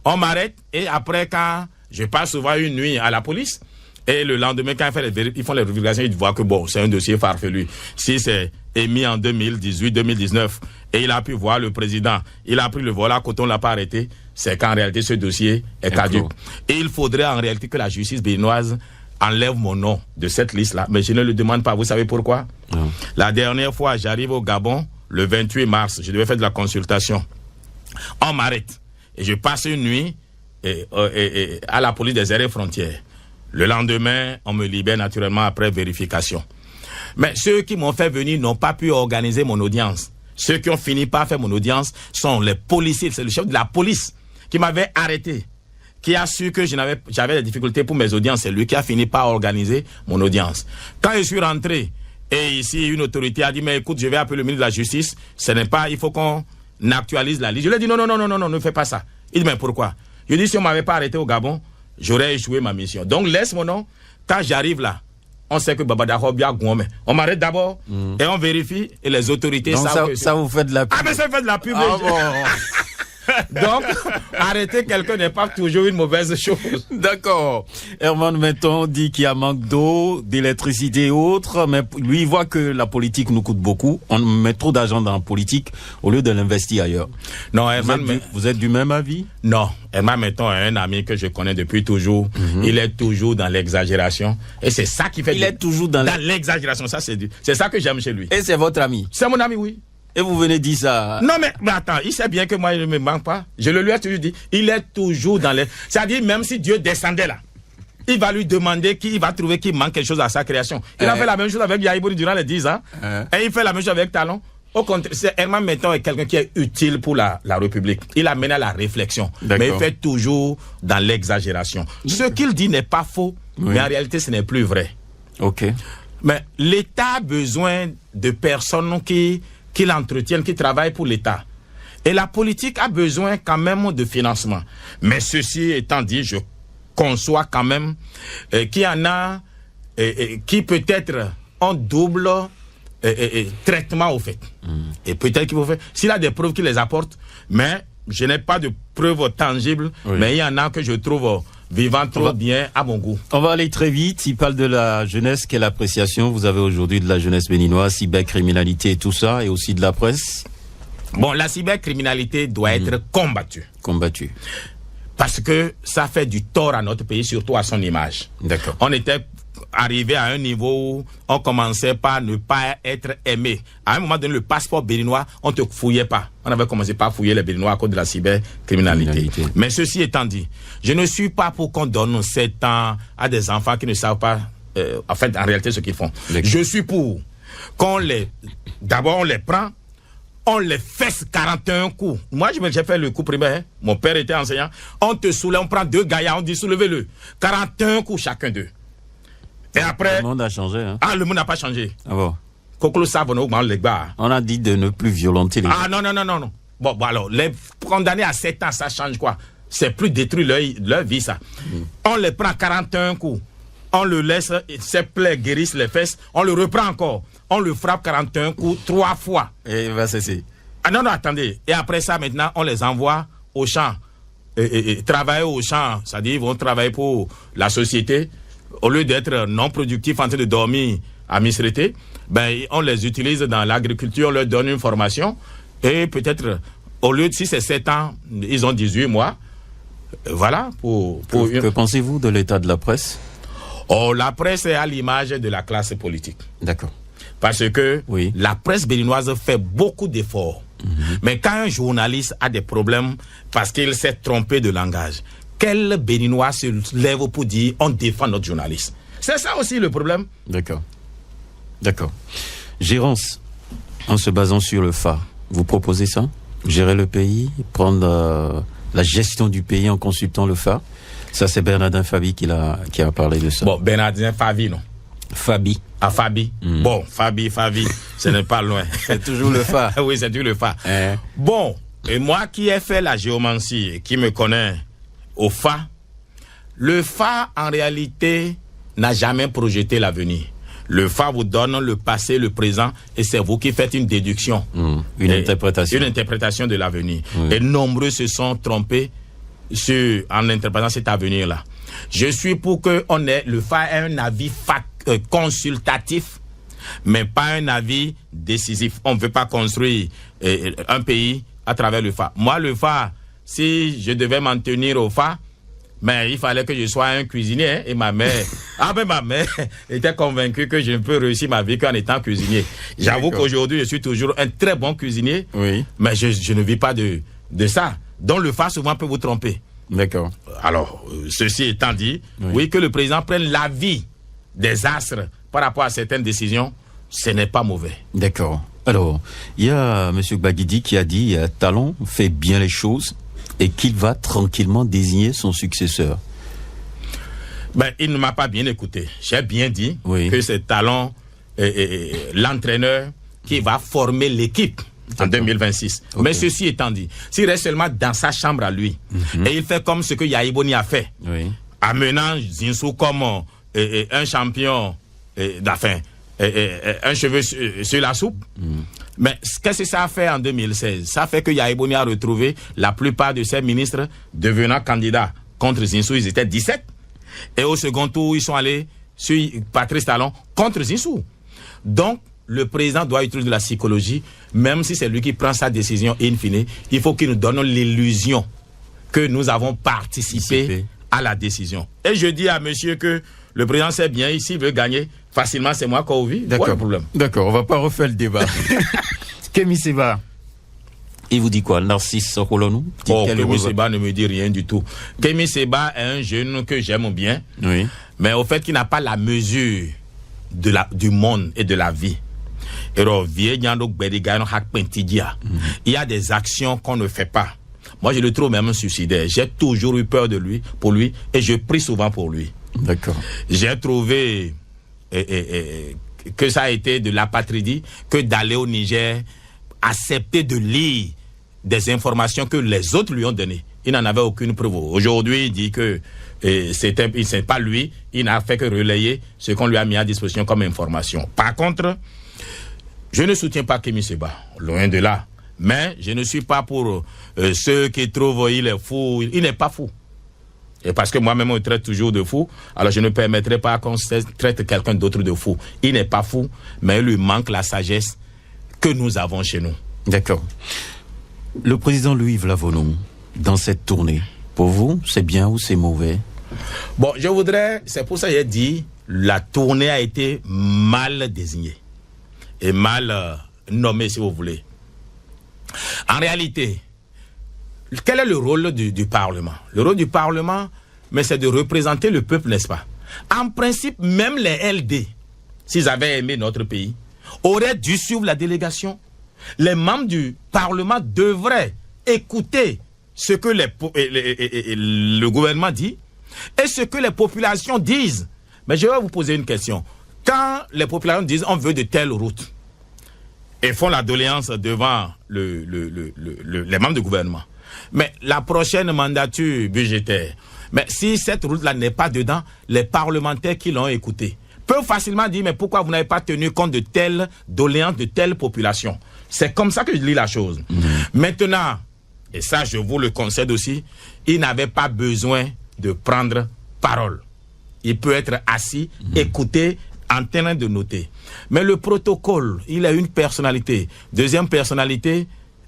On m'arrête et après, quand je passe souvent une nuit à la police, et le lendemain, quand ils font les vérifications, ils voient que bon, c'est un dossier farfelu. Si c'est émis en 2018, 2019, et il a pu voir le président, il a pris le vol, quand on l'a pas arrêté, c'est qu'en réalité, ce dossier est caduc. Et il faudrait en réalité que la justice béninoise enlève mon nom de cette liste-là. Mais je ne le demande pas. Vous savez pourquoi? La dernière fois, j'arrive au Gabon, le 28 mars, je devais faire de la consultation. On m'arrête. Et je passe une nuit à la police des aires et frontières. Le lendemain, on me libère naturellement après vérification. Mais ceux qui m'ont fait venir n'ont pas pu organiser mon audience. Ceux qui ont fini par faire mon audience sont les policiers. C'est le chef de la police qui m'avait arrêté, qui a su que j'avais des difficultés pour mes audiences. C'est lui qui a fini par organiser mon audience. Quand je suis rentré, et ici une autorité a dit, mais écoute, je vais appeler le ministre de la Justice, ce n'est pas, il faut qu'on actualise la liste. Je lui ai dit, non, ne fais pas ça. Il dit, mais pourquoi? Je lui ai dit, si on ne m'avait pas arrêté au Gabon, j'aurais échoué ma mission. Donc laisse mon nom. Quand j'arrive là, on sait que Baba Dahobia Gouame. On m'arrête d'abord et on vérifie et les autorités savent. Ça vous fait de la pub. Ah mais ça fait de la pub. Ah bon. Donc, arrêter quelqu'un n'est pas toujours une mauvaise chose. D'accord. Herman Menton dit qu'il y a manque d'eau, d'électricité et autres, mais lui, il voit que la politique nous coûte beaucoup. On met trop d'argent dans la politique au lieu de l'investir ailleurs. Non, vous êtes du même avis? Non. Herman Menton est un ami que je connais depuis toujours. Il est toujours dans l'exagération. Et c'est ça qui fait... Il est toujours dans l'exagération. Ça, c'est ça que j'aime chez lui. Et c'est votre ami? C'est mon ami, oui. Et vous venez dire ça? Non, mais attends, il sait bien que moi, il ne me manque pas. Je le lui ai toujours dit. Il est toujours dans les... C'est-à-dire, même si Dieu descendait là, il va lui demander il va trouver qu'il manque quelque chose à sa création. Il a fait la même chose avec Yahibouri durant les 10 ans. Et il fait la même chose avec Talon. Au contraire, Herman Menton est quelqu'un qui est utile pour la République. Il amène à la réflexion. Mais il fait toujours dans l'exagération. Ce qu'il dit n'est pas faux, mais en réalité, ce n'est plus vrai. Ok. Mais l'État a besoin de personnes qui l'entretiennent, qui travaillent pour l'État. Et la politique a besoin quand même de financement. Mais ceci étant dit, je conçois quand même qu'il y en a qui peut-être ont double traitement au fait. Et peut-être qu'il faut faire... S'il a des preuves qui les apportent, mais je n'ai pas de preuves tangibles, mais il y en a que je trouve... vivant trop bien à mon goût. On va aller très vite. Il parle de la jeunesse. Quelle appréciation vous avez aujourd'hui de la jeunesse béninoise, cybercriminalité et tout ça, et aussi de la presse? Bon, la cybercriminalité doit être combattue. Combattue. Parce que ça fait du tort à notre pays, surtout à son image. D'accord. On était arrivé à un niveau où on commençait par ne pas être aimé. À un moment donné, le passeport béninois, on ne te fouillait pas. On avait commencé par fouiller les Béninois à cause de la cybercriminalité. Mais ceci étant dit, je ne suis pas pour qu'on donne 7 ans à des enfants qui ne savent pas, en fait, en réalité, ce qu'ils font. Je suis pour qu'on d'abord on les prend, on les fesse 41 coups. Moi, j'ai fait le coup primaire. Mon père était enseignant. On te soulève, on prend 2 gaillards, on dit soulevez-le. 41 coups chacun d'eux. Et après... Le monde a changé, hein? Ah, le monde n'a pas changé. Ah bon? On a dit de ne plus violenter les gens. Ah, non. Bon, alors, les condamnés à 7 ans, ça change quoi? C'est plus détruire leur vie, ça. On les prend 41 coups. On le laisse, ses plaies guérissent les fesses. On le reprend encore. On le frappe 41 coups 3 fois. Et il va cesser. Ah non, attendez. Et après ça, maintenant, on les envoie au champ. Et travailler au champ, c'est-à-dire ils vont travailler pour la société. Au lieu d'être non productifs, en train de dormir à Misrété, on les utilise dans l'agriculture, on leur donne une formation. Et peut-être, au lieu de, si c'est 7 ans, ils ont 18 mois. Voilà. Que pensez-vous de l'état de la presse? Oh, la presse est à l'image de la classe politique. D'accord. Parce que la presse béninoise fait beaucoup d'efforts. Mais quand un journaliste a des problèmes parce qu'il s'est trompé de langage, quel Béninois se lève pour dire on défend notre journaliste? C'est ça aussi le problème. D'accord. D'accord. Gérance, en se basant sur le phare, vous proposez ça? Gérer le pays, prendre la gestion du pays en consultant le phare? Ça, c'est Bernardin Fabi qui a parlé de ça. Bon, Bernardin Fabi, non? Fabi. Ah, Fabi. Bon, Fabi, ce n'est pas loin. C'est toujours le phare. Oui, c'est toujours le phare. Bon, et moi qui ai fait la géomancie et qui me connais au phare, le phare, en réalité, n'a jamais projeté l'avenir. Le phare vous donne le passé, le présent, et c'est vous qui faites une déduction. Une interprétation. Une interprétation de l'avenir. Et nombreux se sont trompés en interprétant cet avenir-là. Je suis pour que le phare ait un avis consultatif, mais pas un avis décisif. On ne veut pas construire un pays à travers le phare. Moi, le phare, si je devais m'en tenir au phare, mais il fallait que je sois un cuisinier, hein, et ma mère était convaincue que je ne peux réussir ma vie qu'en étant cuisinier. J'avoue qu'aujourd'hui, je suis toujours un très bon cuisinier, mais je ne vis pas de ça. Donc le phare souvent peut vous tromper. D'accord. Alors, ceci étant dit, oui, que le président prenne l'avis des astres par rapport à certaines décisions, ce n'est pas mauvais. D'accord. Alors, il y a M. Gbagidi qui a dit Talon fait bien les choses et qu'il va tranquillement désigner son successeur. Ben, il ne m'a pas bien écouté. J'ai bien dit que c'est Talon, l'entraîneur, qui va former l'équipe en 2026. Okay. Mais ceci étant dit, s'il reste seulement dans sa chambre à lui, et il fait comme ce que Yaïboni a fait, amenant Zinsou comme un champion, un cheveu sur la soupe, mais qu'est-ce que ça a fait en 2016? Ça a fait que Yaïboni a retrouvé la plupart de ses ministres devenant candidats contre Zinsou. Ils étaient 17. Et au second tour, ils sont allés sur Patrice Talon contre Zinsou. Donc, le président doit utiliser de la psychologie, même si c'est lui qui prend sa décision in fine. Il faut qu'il nous donne l'illusion que nous avons participé à la décision. Et je dis à monsieur que le président sait bien, ici, il veut gagner facilement, c'est moi qu'on vit. D'accord. Voilà le problème. D'accord, on va pas refaire le débat. Kémy Séba, il vous dit quoi? Narcisse Rolonou? Kémy Séba ne me dit rien du tout. Kémy Séba est un jeune que j'aime bien, mais au fait qu'il n'a pas la mesure du monde et de la vie. Il y a des actions qu'on ne fait pas. Moi, je le trouve même suicidaire. J'ai toujours eu peur de lui, pour lui, et je prie souvent pour lui. D'accord. J'ai trouvé que ça a été de l'apatridie que d'aller au Niger, accepter de lire des informations que les autres lui ont données. Il n'en avait aucune preuve. Aujourd'hui, il dit que c'est pas lui, il n'a fait que relayer ce qu'on lui a mis à disposition comme information. Par contre, je ne soutiens pas Kémy Séba, loin de là. Mais je ne suis pas pour ceux qui trouvent il est fou. Il n'est pas fou. Et parce que moi-même, on me traite toujours de fou, alors je ne permettrai pas qu'on traite quelqu'un d'autre de fou. Il n'est pas fou, mais il lui manque la sagesse que nous avons chez nous. D'accord. Le président Louis Vlavonou, dans cette tournée, pour vous, c'est bien ou c'est mauvais? Bon, c'est pour ça que j'ai dit, la tournée a été mal désignée. Et mal nommée, si vous voulez. En réalité, quel est le rôle du Parlement? Le rôle du Parlement, mais c'est de représenter le peuple, n'est-ce pas? En principe, même les LD, s'ils avaient aimé notre pays, auraient dû suivre la délégation. Les membres du Parlement devraient écouter ce que le gouvernement dit et ce que les populations disent. Mais je vais vous poser une question. Quand les populations disent on veut de telles routes et font la doléance devant les membres du gouvernement, mais la prochaine mandature budgétaire, mais si cette route-là n'est pas dedans, les parlementaires qui l'ont écouté peuvent facilement dire mais pourquoi vous n'avez pas tenu compte de telle doléance de telle population? C'est comme ça que je lis la chose. Maintenant, et ça je vous le concède aussi, il n'avait pas besoin de prendre parole. Il peut être assis, écouter, en train de noter. Mais le protocole, il a une personnalité. Deuxième personnalité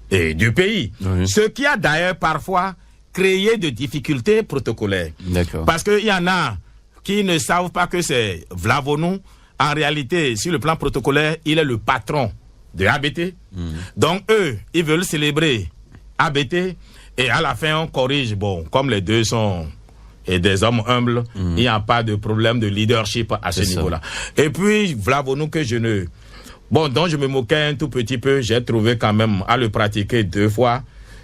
du pays. Ce qui a d'ailleurs parfois créé de difficultés protocolaires. Parce qu'il y en a qui ne savent pas que c'est Vlavonou. En réalité, sur le plan protocolaire, il est le patron de ABT. Donc eux, ils veulent célébrer ABT et à la fin on corrige. Bon, comme les deux sont et des hommes humbles. Il n'y a pas de problème de leadership à ce niveau-là. Et puis, Vlavonou, que je ne... Bon, dont je me moquais un tout petit peu, j'ai trouvé quand même, à le pratiquer 2 fois,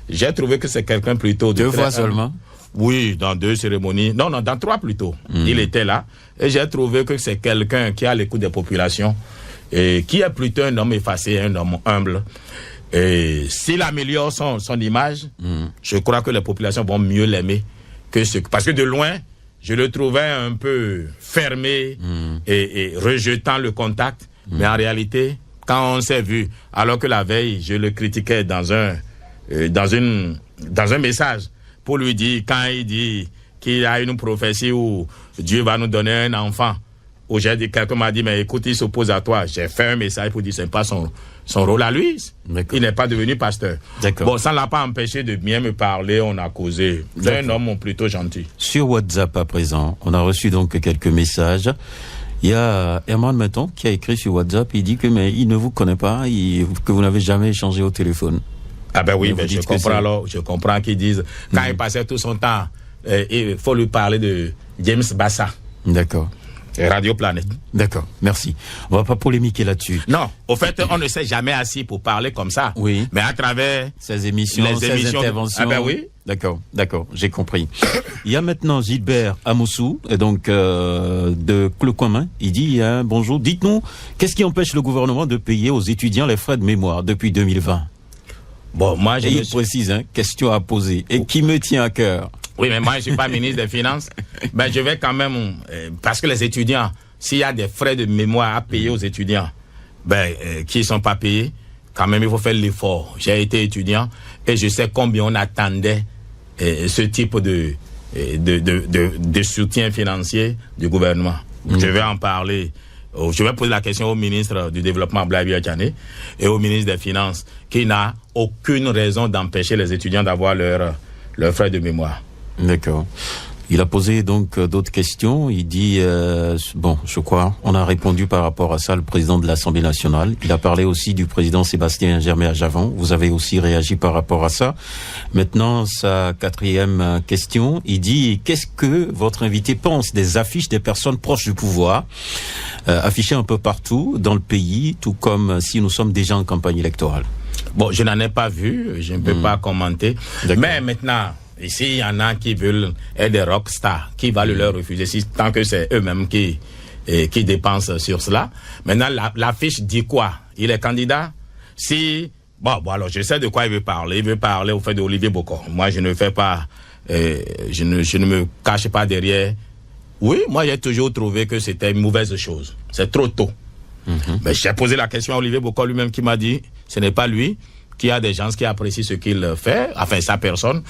j'ai trouvé que c'est quelqu'un plutôt... 2 fois seulement? Oui, dans 2 cérémonies. Non, dans 3 plutôt. Il était là. Et j'ai trouvé que c'est quelqu'un qui a l'écoute des populations et qui est plutôt un homme effacé, un homme humble. Et s'il améliore son image, je crois que les populations vont mieux l'aimer que ce... Parce que de loin, je le trouvais un peu fermé et rejetant le contact. Mais en réalité, quand on s'est vu, alors que la veille, je le critiquais dans un message pour lui dire, quand il dit qu'il a une prophétie où Dieu va nous donner un enfant, où j'ai dit, quelqu'un m'a dit, mais écoute, il s'oppose à toi. J'ai fait un message pour dire, c'est pas son rôle à lui. Il n'est pas devenu pasteur. Bon, ça ne l'a pas empêché de bien me parler, on a causé. C'est un homme plutôt gentil. Sur WhatsApp à présent, on a reçu donc quelques messages. Il y a Herman Meton qui a écrit sur WhatsApp, il dit que mais il ne vous connaît pas, que vous n'avez jamais échangé au téléphone. Ah ben oui, mais je comprends alors, je comprends qu'ils disent, quand il passait tout son temps, il faut lui parler de James Bassa. D'accord. Radio Planète. D'accord, merci. On va pas polémiquer là-dessus. Non, au fait, on ne s'est jamais assis pour parler comme ça. Oui. Mais à travers ces émissions, ces interventions. Ah ben oui. D'accord, j'ai compris. Il y a maintenant Gilbert Amoussou, et donc de Clecomin. Il dit bonjour. Dites-nous, qu'est-ce qui empêche le gouvernement de payer aux étudiants les frais de mémoire depuis 2020? Bon, moi, il précise, question à poser, et qui me tient à cœur. Oui, mais moi, je suis pas ministre des Finances. Ben, je vais quand même, parce que les étudiants, s'il y a des frais de mémoire à payer aux étudiants, qui sont pas payés, quand même, il faut faire l'effort. J'ai été étudiant et je sais combien on attendait ce type de soutien financier du gouvernement. Je vais en parler. Je vais poser la question au ministre du Développement, Blaise Diané, et au ministre des Finances, qui n'a aucune raison d'empêcher les étudiants d'avoir leurs frais de mémoire. D'accord. Il a posé donc d'autres questions. Il dit, je crois, on a répondu par rapport à ça, le président de l'Assemblée nationale. Il a parlé aussi du président Sébastien Germain-Javon. Vous avez aussi réagi par rapport à ça. Maintenant, sa 4e question, il dit, qu'est-ce que votre invité pense des affiches des personnes proches du pouvoir, affichées un peu partout dans le pays, tout comme si nous sommes déjà en campagne électorale? Bon, je n'en ai pas vu, je ne peux pas commenter. Mais maintenant, ici, il y en a qui veulent être des rockstars, qui va leur refuser, tant que c'est eux-mêmes qui dépensent sur cela. Maintenant, l'affiche dit quoi? Il est candidat? Si, alors je sais de quoi il veut parler. Il veut parler au fait d'Olivier Bokor. Moi, je ne fais pas, je ne me cache pas derrière. Oui, moi, j'ai toujours trouvé que c'était une mauvaise chose. C'est trop tôt. Mais j'ai posé la question à Olivier Bokor lui-même qui m'a dit, ce n'est pas lui, qu'il y a des gens qui apprécient ce qu'il fait, enfin sa personne,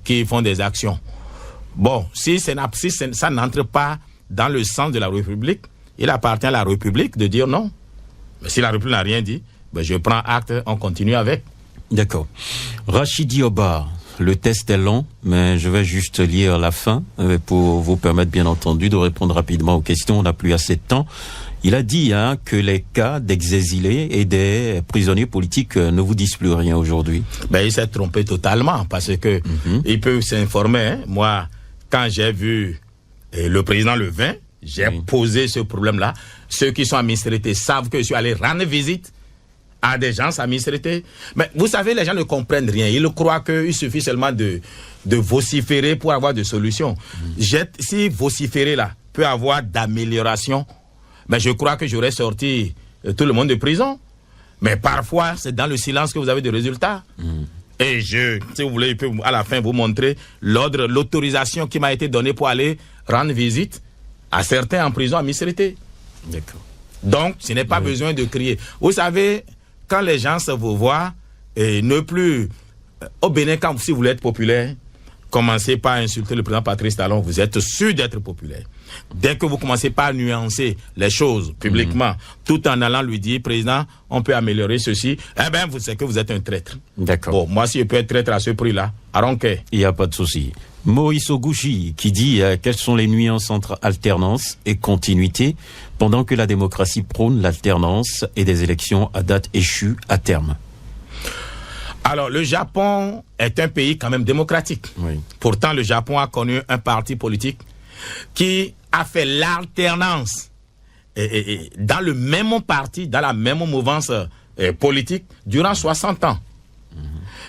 qui font des actions. Bon, si ça n'entre pas dans le sens de la République, il appartient à la République de dire non. Mais si la République n'a rien dit, je prends acte, on continue avec. D'accord. Rachidi Obar, le test est long, mais je vais juste lire la fin pour vous permettre bien entendu de répondre rapidement aux questions. On n'a plus assez de temps. Il a dit que les cas d'ex-exilés et des prisonniers politiques ne vous disent plus rien aujourd'hui. Il s'est trompé totalement parce que il peut s'informer. Moi, quand j'ai vu le président le 20, j'ai posé ce problème-là. Ceux qui sont à Mistrete savent que je suis allé rendre visite à des gens à Mistrete. Mais vous savez, les gens ne comprennent rien. Ils croient qu'il suffit seulement de vociférer pour avoir des solutions. Si vociférer là peut avoir d'amélioration, je crois que j'aurais sorti tout le monde de prison. Mais parfois, c'est dans le silence que vous avez des résultats. Et si vous voulez, je peux à la fin vous montrer l'autorisation qui m'a été donnée pour aller rendre visite à certains en prison à Mistrete. D'accord. Donc, ce n'est pas besoin de crier. Vous savez, quand les gens vous voient, et ne plus... Au Bénin, si vous voulez être populaire, commencez pas à insulter le président Patrice Talon, vous êtes sûr d'être populaire. Dès que vous commencez pas à nuancer les choses publiquement, tout en allant lui dire, président, on peut améliorer ceci, vous savez que vous êtes un traître. D'accord. Bon, moi, si je peux être traître à ce prix-là, il n'y a pas de souci. Maurice Ogouchi qui dit quelles sont les nuances entre alternance et continuité pendant que la démocratie prône l'alternance et des élections à date échue à terme. Alors, le Japon est un pays quand même démocratique. Oui. Pourtant, le Japon a connu un parti politique qui a fait l'alternance dans le même parti, dans la même mouvance politique durant 60 ans.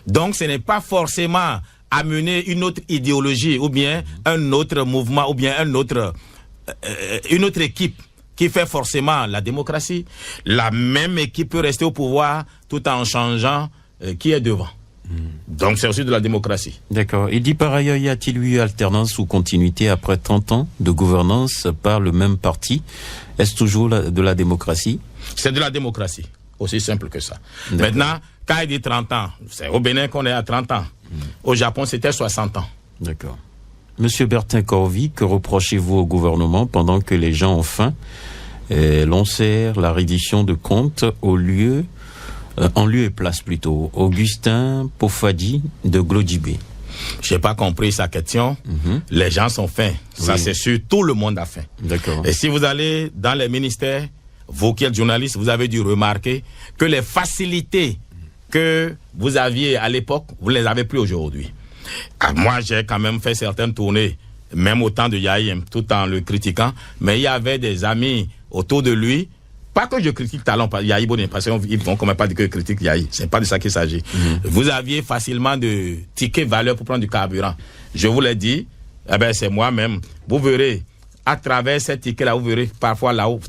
Donc, ce n'est pas forcément amener une autre idéologie ou bien un autre mouvement ou bien une autre équipe qui fait forcément la démocratie. La même équipe peut rester au pouvoir tout en changeant qui est devant. Donc, c'est aussi de la démocratie. D'accord. Il dit par ailleurs, y a-t-il eu alternance ou continuité après 30 ans de gouvernance par le même parti? Est-ce toujours de la démocratie? C'est de la démocratie. Aussi simple que ça. Maintenant, quand il dit 30 ans, c'est au Bénin qu'on est à 30 ans. Au Japon, c'était 60 ans. D'accord. Monsieur Bertin Corvy, que reprochez-vous au gouvernement pendant que les gens ont faim? L'on sert la reddition de comptes en lieu et place plutôt. Augustin Pofadi de Glodibé. J'ai pas compris sa question. Les gens sont faim. Ça, Oui. c'est sûr. Tout le monde a faim. D'accord. Et si vous allez dans les ministères, vous qui êtes journaliste, vous avez dû remarquer que les facilités que vous aviez à l'époque, vous les avez plus aujourd'hui. Moi, j'ai quand même fait certaines tournées, même au temps de Yahi, tout en le critiquant, mais il y avait des amis autour de lui. Pas que je critique Talon, Yahi Bonin, parce qu'ils vont quand même pas dire que je critique Yahi. C'est pas de ça qu'il s'agit. Vous aviez facilement de tickets valeur pour prendre du carburant. Je vous l'ai dit, eh ben, c'est moi-même. Vous verrez, à travers ces tickets-là, vous verrez parfois là où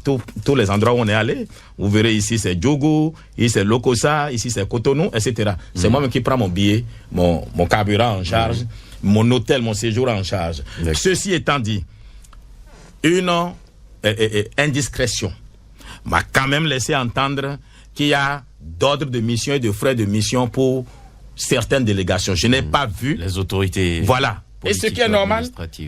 tous les endroits où on est allé. Vous verrez ici c'est Djougou, ici c'est Lokossa, ici c'est Cotonou, etc. C'est moi-même qui prends mon billet, mon carburant en charge, mon hôtel, mon séjour en charge. Ceci étant dit, une indiscrétion m'a quand même laissé entendre qu'il y a d'ordre de mission et de frais de mission pour certaines délégations. Je n'ai pas vu. Les autorités. Voilà. Et ce qui est normal.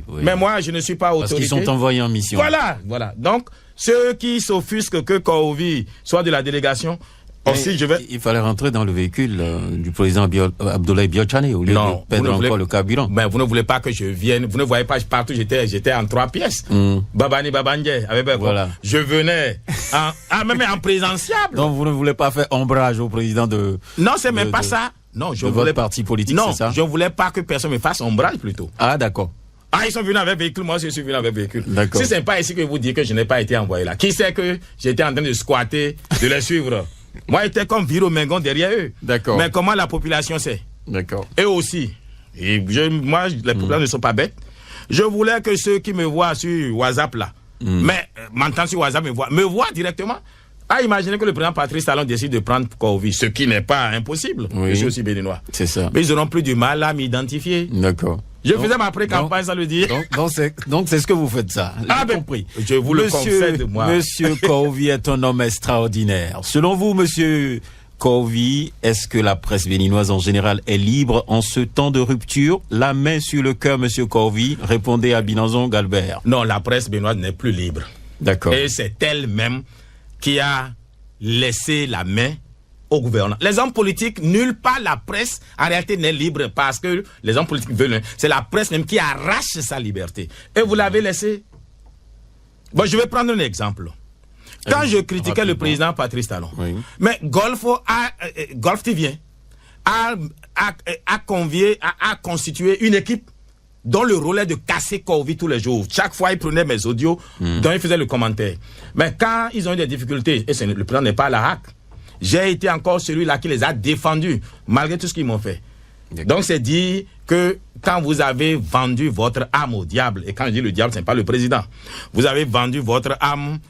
Oui. Mais moi, je ne suis pas autorité. Parce qu'ils sont envoyés en mission. Voilà. Donc, ceux qui s'offusquent que Corvy soit de la délégation, aussi, Il fallait rentrer dans le véhicule du président Abdoulaye Biotchane au lieu de perdre encore le carburant. Mais vous ne voulez pas que je vienne. Vous ne voyez pas, partout j'étais en 3 pièces. Babani Babandje. Voilà. Je venais même en présentiable. Donc vous ne voulez pas faire ombrage au président de... Non, c'est même pas ça. Non, je voulais votre parti politique, c'est ça? Non, je voulais pas que personne me fasse ombrage plutôt. Ah, d'accord. Ah, ils sont venus avec véhicule, moi je suis venu avec véhicule. D'accord. Si c'est pas ici que vous dites que je n'ai pas été envoyé là. Qui sait que j'étais en train de squatter, de les suivre? Moi, j'étais comme Viro Mengon derrière eux. D'accord. Mais comment la population sait? D'accord. Et aussi, les populations ne sont pas bêtes. Je voulais que ceux qui me voient sur WhatsApp là, mais m'entendent sur WhatsApp, me voient directement. Ah, imaginez que le président Patrice Talon décide de prendre Corvy, ce qui n'est pas impossible. Oui. Je suis aussi béninois. C'est ça. Mais ils auront plus du mal à m'identifier. D'accord. Je faisais ma pré-campagne sans le dire. Donc c'est ce que vous faites ça. J'ai compris. Je vous le concède, moi. Monsieur Corvy est un homme extraordinaire. Selon vous, monsieur Corvy, est-ce que la presse béninoise en général est libre en ce temps de rupture? La main sur le cœur, monsieur Corvy, répondez à Binanzon Galbert. Non, la presse béninoise n'est plus libre. D'accord. Et c'est elle-même qui a laissé la main au gouvernement. Les hommes politiques, nulle part la presse, en réalité, n'est libre parce que les hommes politiques veulent. C'est la presse même qui arrache sa liberté. Et vous l'avez laissé. Bon, je vais prendre un exemple. Quand je critiquais le président Patrice Talon, mais Golf TV a constitué une équipe dont le rôle est de casser Corvy tous les jours. Chaque fois, il prenait mes audios, dont il faisait le commentaire. Mais quand ils ont eu des difficultés, et le président n'est pas à la hack, j'ai été encore celui-là qui les a défendus, malgré tout ce qu'ils m'ont fait. Donc, c'est dit que quand vous avez vendu votre âme au diable, et quand je dis le diable, ce n'est pas le président, vous avez vendu votre âme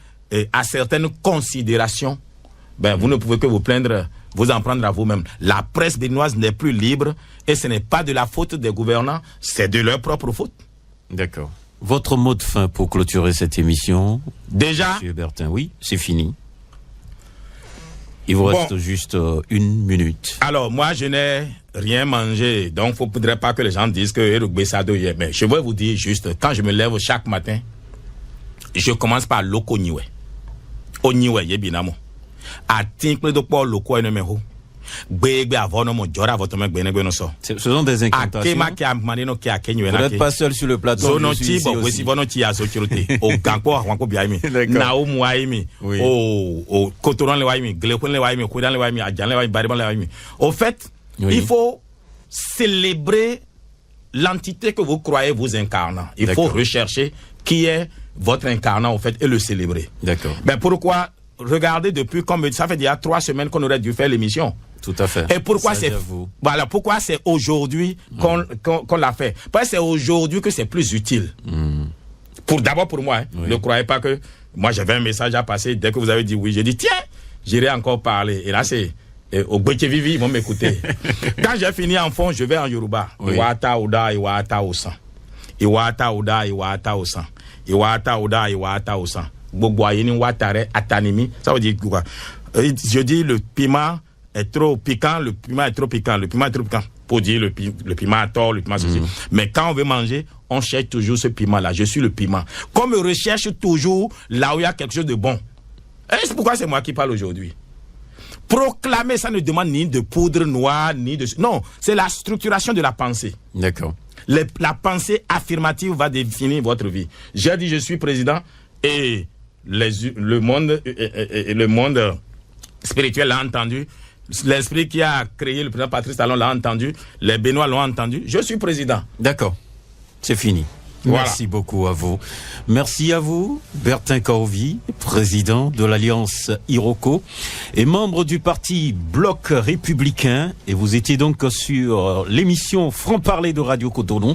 à certaines considérations, ben, vous ne pouvez que vous en prendre à vous-même. La presse béninoise n'est plus libre et ce n'est pas de la faute des gouvernants, c'est de leur propre faute. D'accord. Votre mot de fin pour clôturer cette émission? Déjà, monsieur Bertin, oui, c'est fini. Il vous reste juste 1 minute. Alors, moi, je n'ai rien mangé. Donc, il ne faudrait pas que les gens disent que Eruk Bessado y est. Mais je vais vous dire juste, quand je me lève chaque matin, je commence par Loko Niwe. Oniwe, yebinamo. A tinkle de Paul Loko et numéro. Ce sont des incantations. Vous n'êtes pas seul sur le plateau. Je suis ici aussi. Au fait, Oui. Il faut célébrer l'entité que vous croyez vous incarnant. Il faut rechercher qui est votre incarnant, en fait, et le célébrer. D'accord. Ben pourquoi? Regardez, depuis, comme ça fait déjà 3 semaines qu'on aurait dû faire l'émission. Tout à fait. Et pourquoi pourquoi c'est aujourd'hui qu'on l'a fait? Parce que c'est aujourd'hui que c'est plus utile. D'abord pour moi, ne croyez pas que moi j'avais un message à passer. Dès que vous avez dit oui, j'ai dit tiens, j'irai encore parler. Et là c'est au Vivi, ils vont m'écouter. Quand j'ai fini en fond, je vais en Yoruba. Iwata Oda, Iwata Osan. Iwata Oda, Iwata Osan. Iwata Oda, Iwata Osan. Bogboyeni Watare Atanimi. Ça veut dire quoi? Je dis le piment est trop piquant, le piment est trop piquant, le piment est trop piquant. Pour dire le piment à tort, le piment ceci. Mais quand on veut manger, on cherche toujours ce piment-là. Je suis le piment. Comme on recherche toujours là où il y a quelque chose de bon. Et c'est pourquoi c'est moi qui parle aujourd'hui. Proclamer, ça ne demande ni de poudre noire, ni de... Non, c'est la structuration de la pensée. D'accord. La pensée affirmative va définir votre vie. J'ai dit je suis président et le monde spirituel l'a entendu. L'esprit qui a créé le président Patrice Talon l'a entendu. Les Béninois l'ont entendu. Je suis président. D'accord. C'est fini. Voilà. Merci beaucoup à vous. Merci à vous, Bertin Kaovi, président de l'Alliance Iroko et membre du parti Bloc Républicain. Et vous étiez donc sur l'émission Franc-Parler de Radio Cotonou.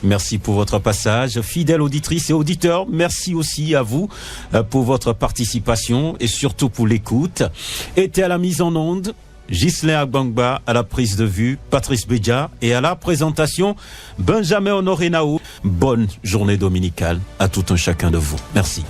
Merci pour votre passage. Fidèles auditrices et auditeurs, merci aussi à vous pour votre participation et surtout pour l'écoute. Était à la mise en onde Ghislain Agbangba, à la prise de vue, Patrice Bédia, et à la présentation, Benjamin Honoré Nao. Bonne journée dominicale à tout un chacun de vous. Merci.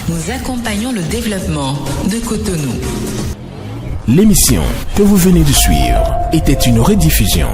Nous accompagnons le développement de Cotonou. L'émission que vous venez de suivre était une rediffusion.